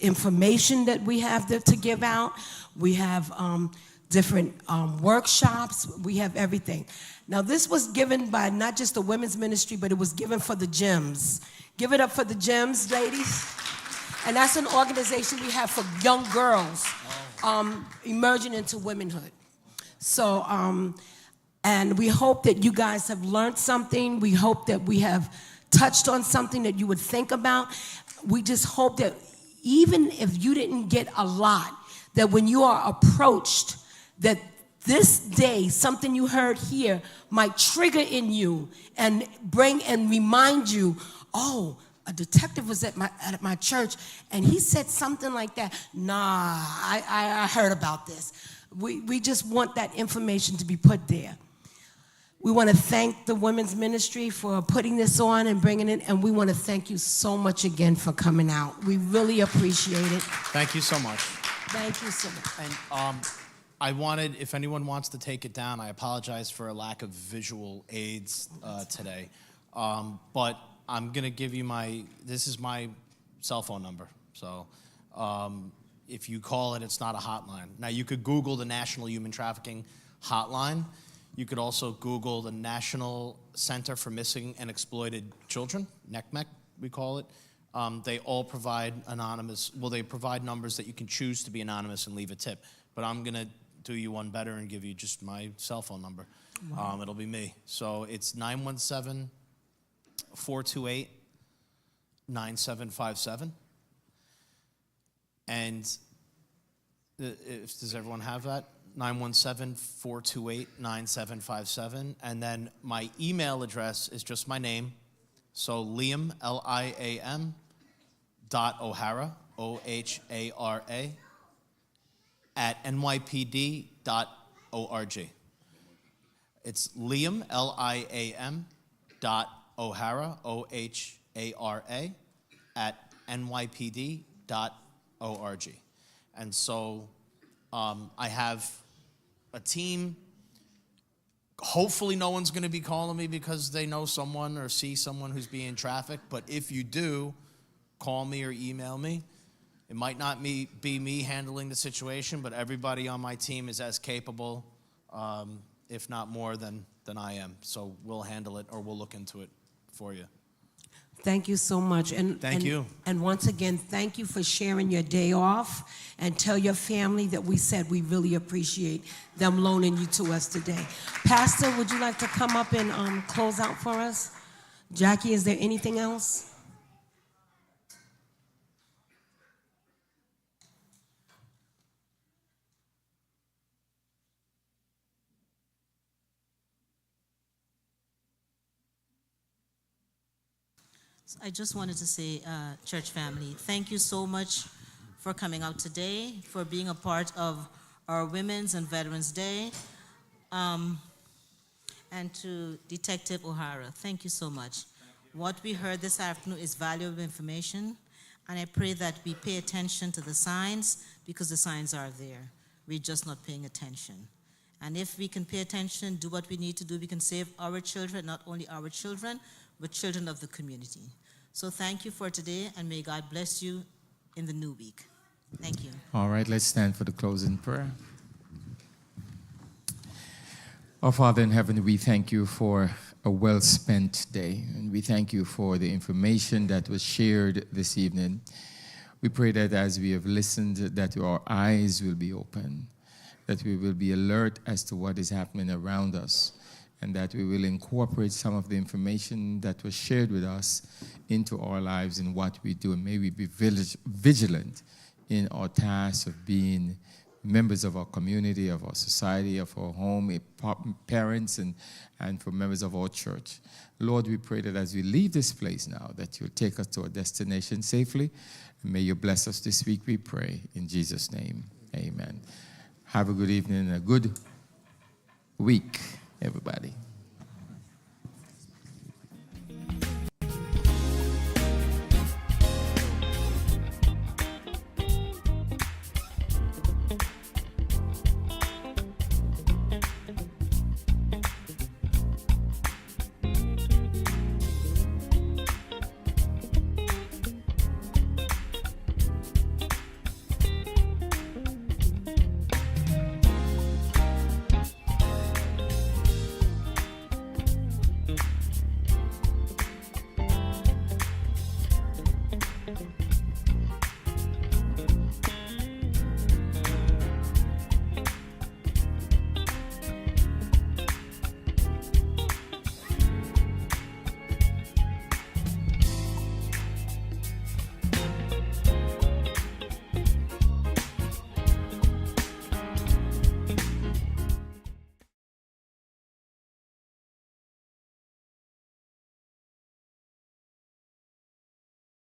information that we have to give out. We have different workshops. We have everything. Now, this was given by not just the women's ministry, but it was given for the gyms. Give it up for the gyms, ladies. And that's an organization we have for young girls emerging into womanhood. So, and we hope that you guys have learned something. We hope that we have touched on something that you would think about. We just hope that even if you didn't get a lot, that when you are approached, that this day, something you heard here might trigger in you and bring and remind you, oh, a detective was at my church and he said something like that. Nah, I heard about this. We just want that information to be put there. We want to thank the women's ministry for putting this on and bringing it, and we want to thank you so much again for coming out. We really appreciate it. Thank you so much. Thank you so much. And I wanted, if anyone wants to take it down, I apologize for a lack of visual aids today. But I'm going to give you this is my cell phone number. So if you call it, it's not a hotline. Now, you could Google the National Human Trafficking Hotline. You could also Google the National Center for Missing and Exploited Children, NCMEC, we call it. They all provide they provide numbers that you can choose to be anonymous and leave a tip. But I'm going to do you one better and give you just my cell phone number. Wow. It'll be me. So it's 917-428-9757. And does everyone have that? 917-428-9757. And then my email address is just my name. So Liam, Liam, .O'Hara, OHARA, at nypd.org. It's Liam, Liam, .O'Hara, OHARA, at nypd.org. And so I have a team. Hopefully no one's going to be calling me because they know someone or see someone who's being trafficked. But if you do, call me or email me. It might not be me handling the situation, but everybody on my team is as capable, if not more than I am. So we'll handle it, or we'll look into it for you. Thank you so much. Thank you. And once again, thank you for sharing your day off, and tell your family that we said we really appreciate them loaning you to us today. Pastor, would you like to come up and close out for us? Jackie, is there anything else? I just wanted to say, church family, thank you so much for coming out today, for being a part of our Women's and Veterans Day, and to Detective O'Hara, thank you so much. What we heard this afternoon is valuable information, and I pray that we pay attention to the signs, because the signs are there. We're just not paying attention. And if we can pay attention, do what we need to do, we can save our children, not only our children, but children of the community. So thank you for today, and may God bless you in the new week. Thank you. All right, let's stand for the closing prayer. Our Father in heaven, we thank you for a well-spent day, and we thank you for the information that was shared this evening. We pray that as we have listened, that our eyes will be open, that we will be alert as to what is happening around us, and that we will incorporate some of the information that was shared with us into our lives in what we do. And may we be vigilant in our task of being members of our community, of our society, of our home, parents, and for members of our church. Lord, we pray that as we leave this place now, that you'll take us to our destination safely. And may you bless us this week, we pray. In Jesus' name, amen. Have a good evening and a good week, everybody.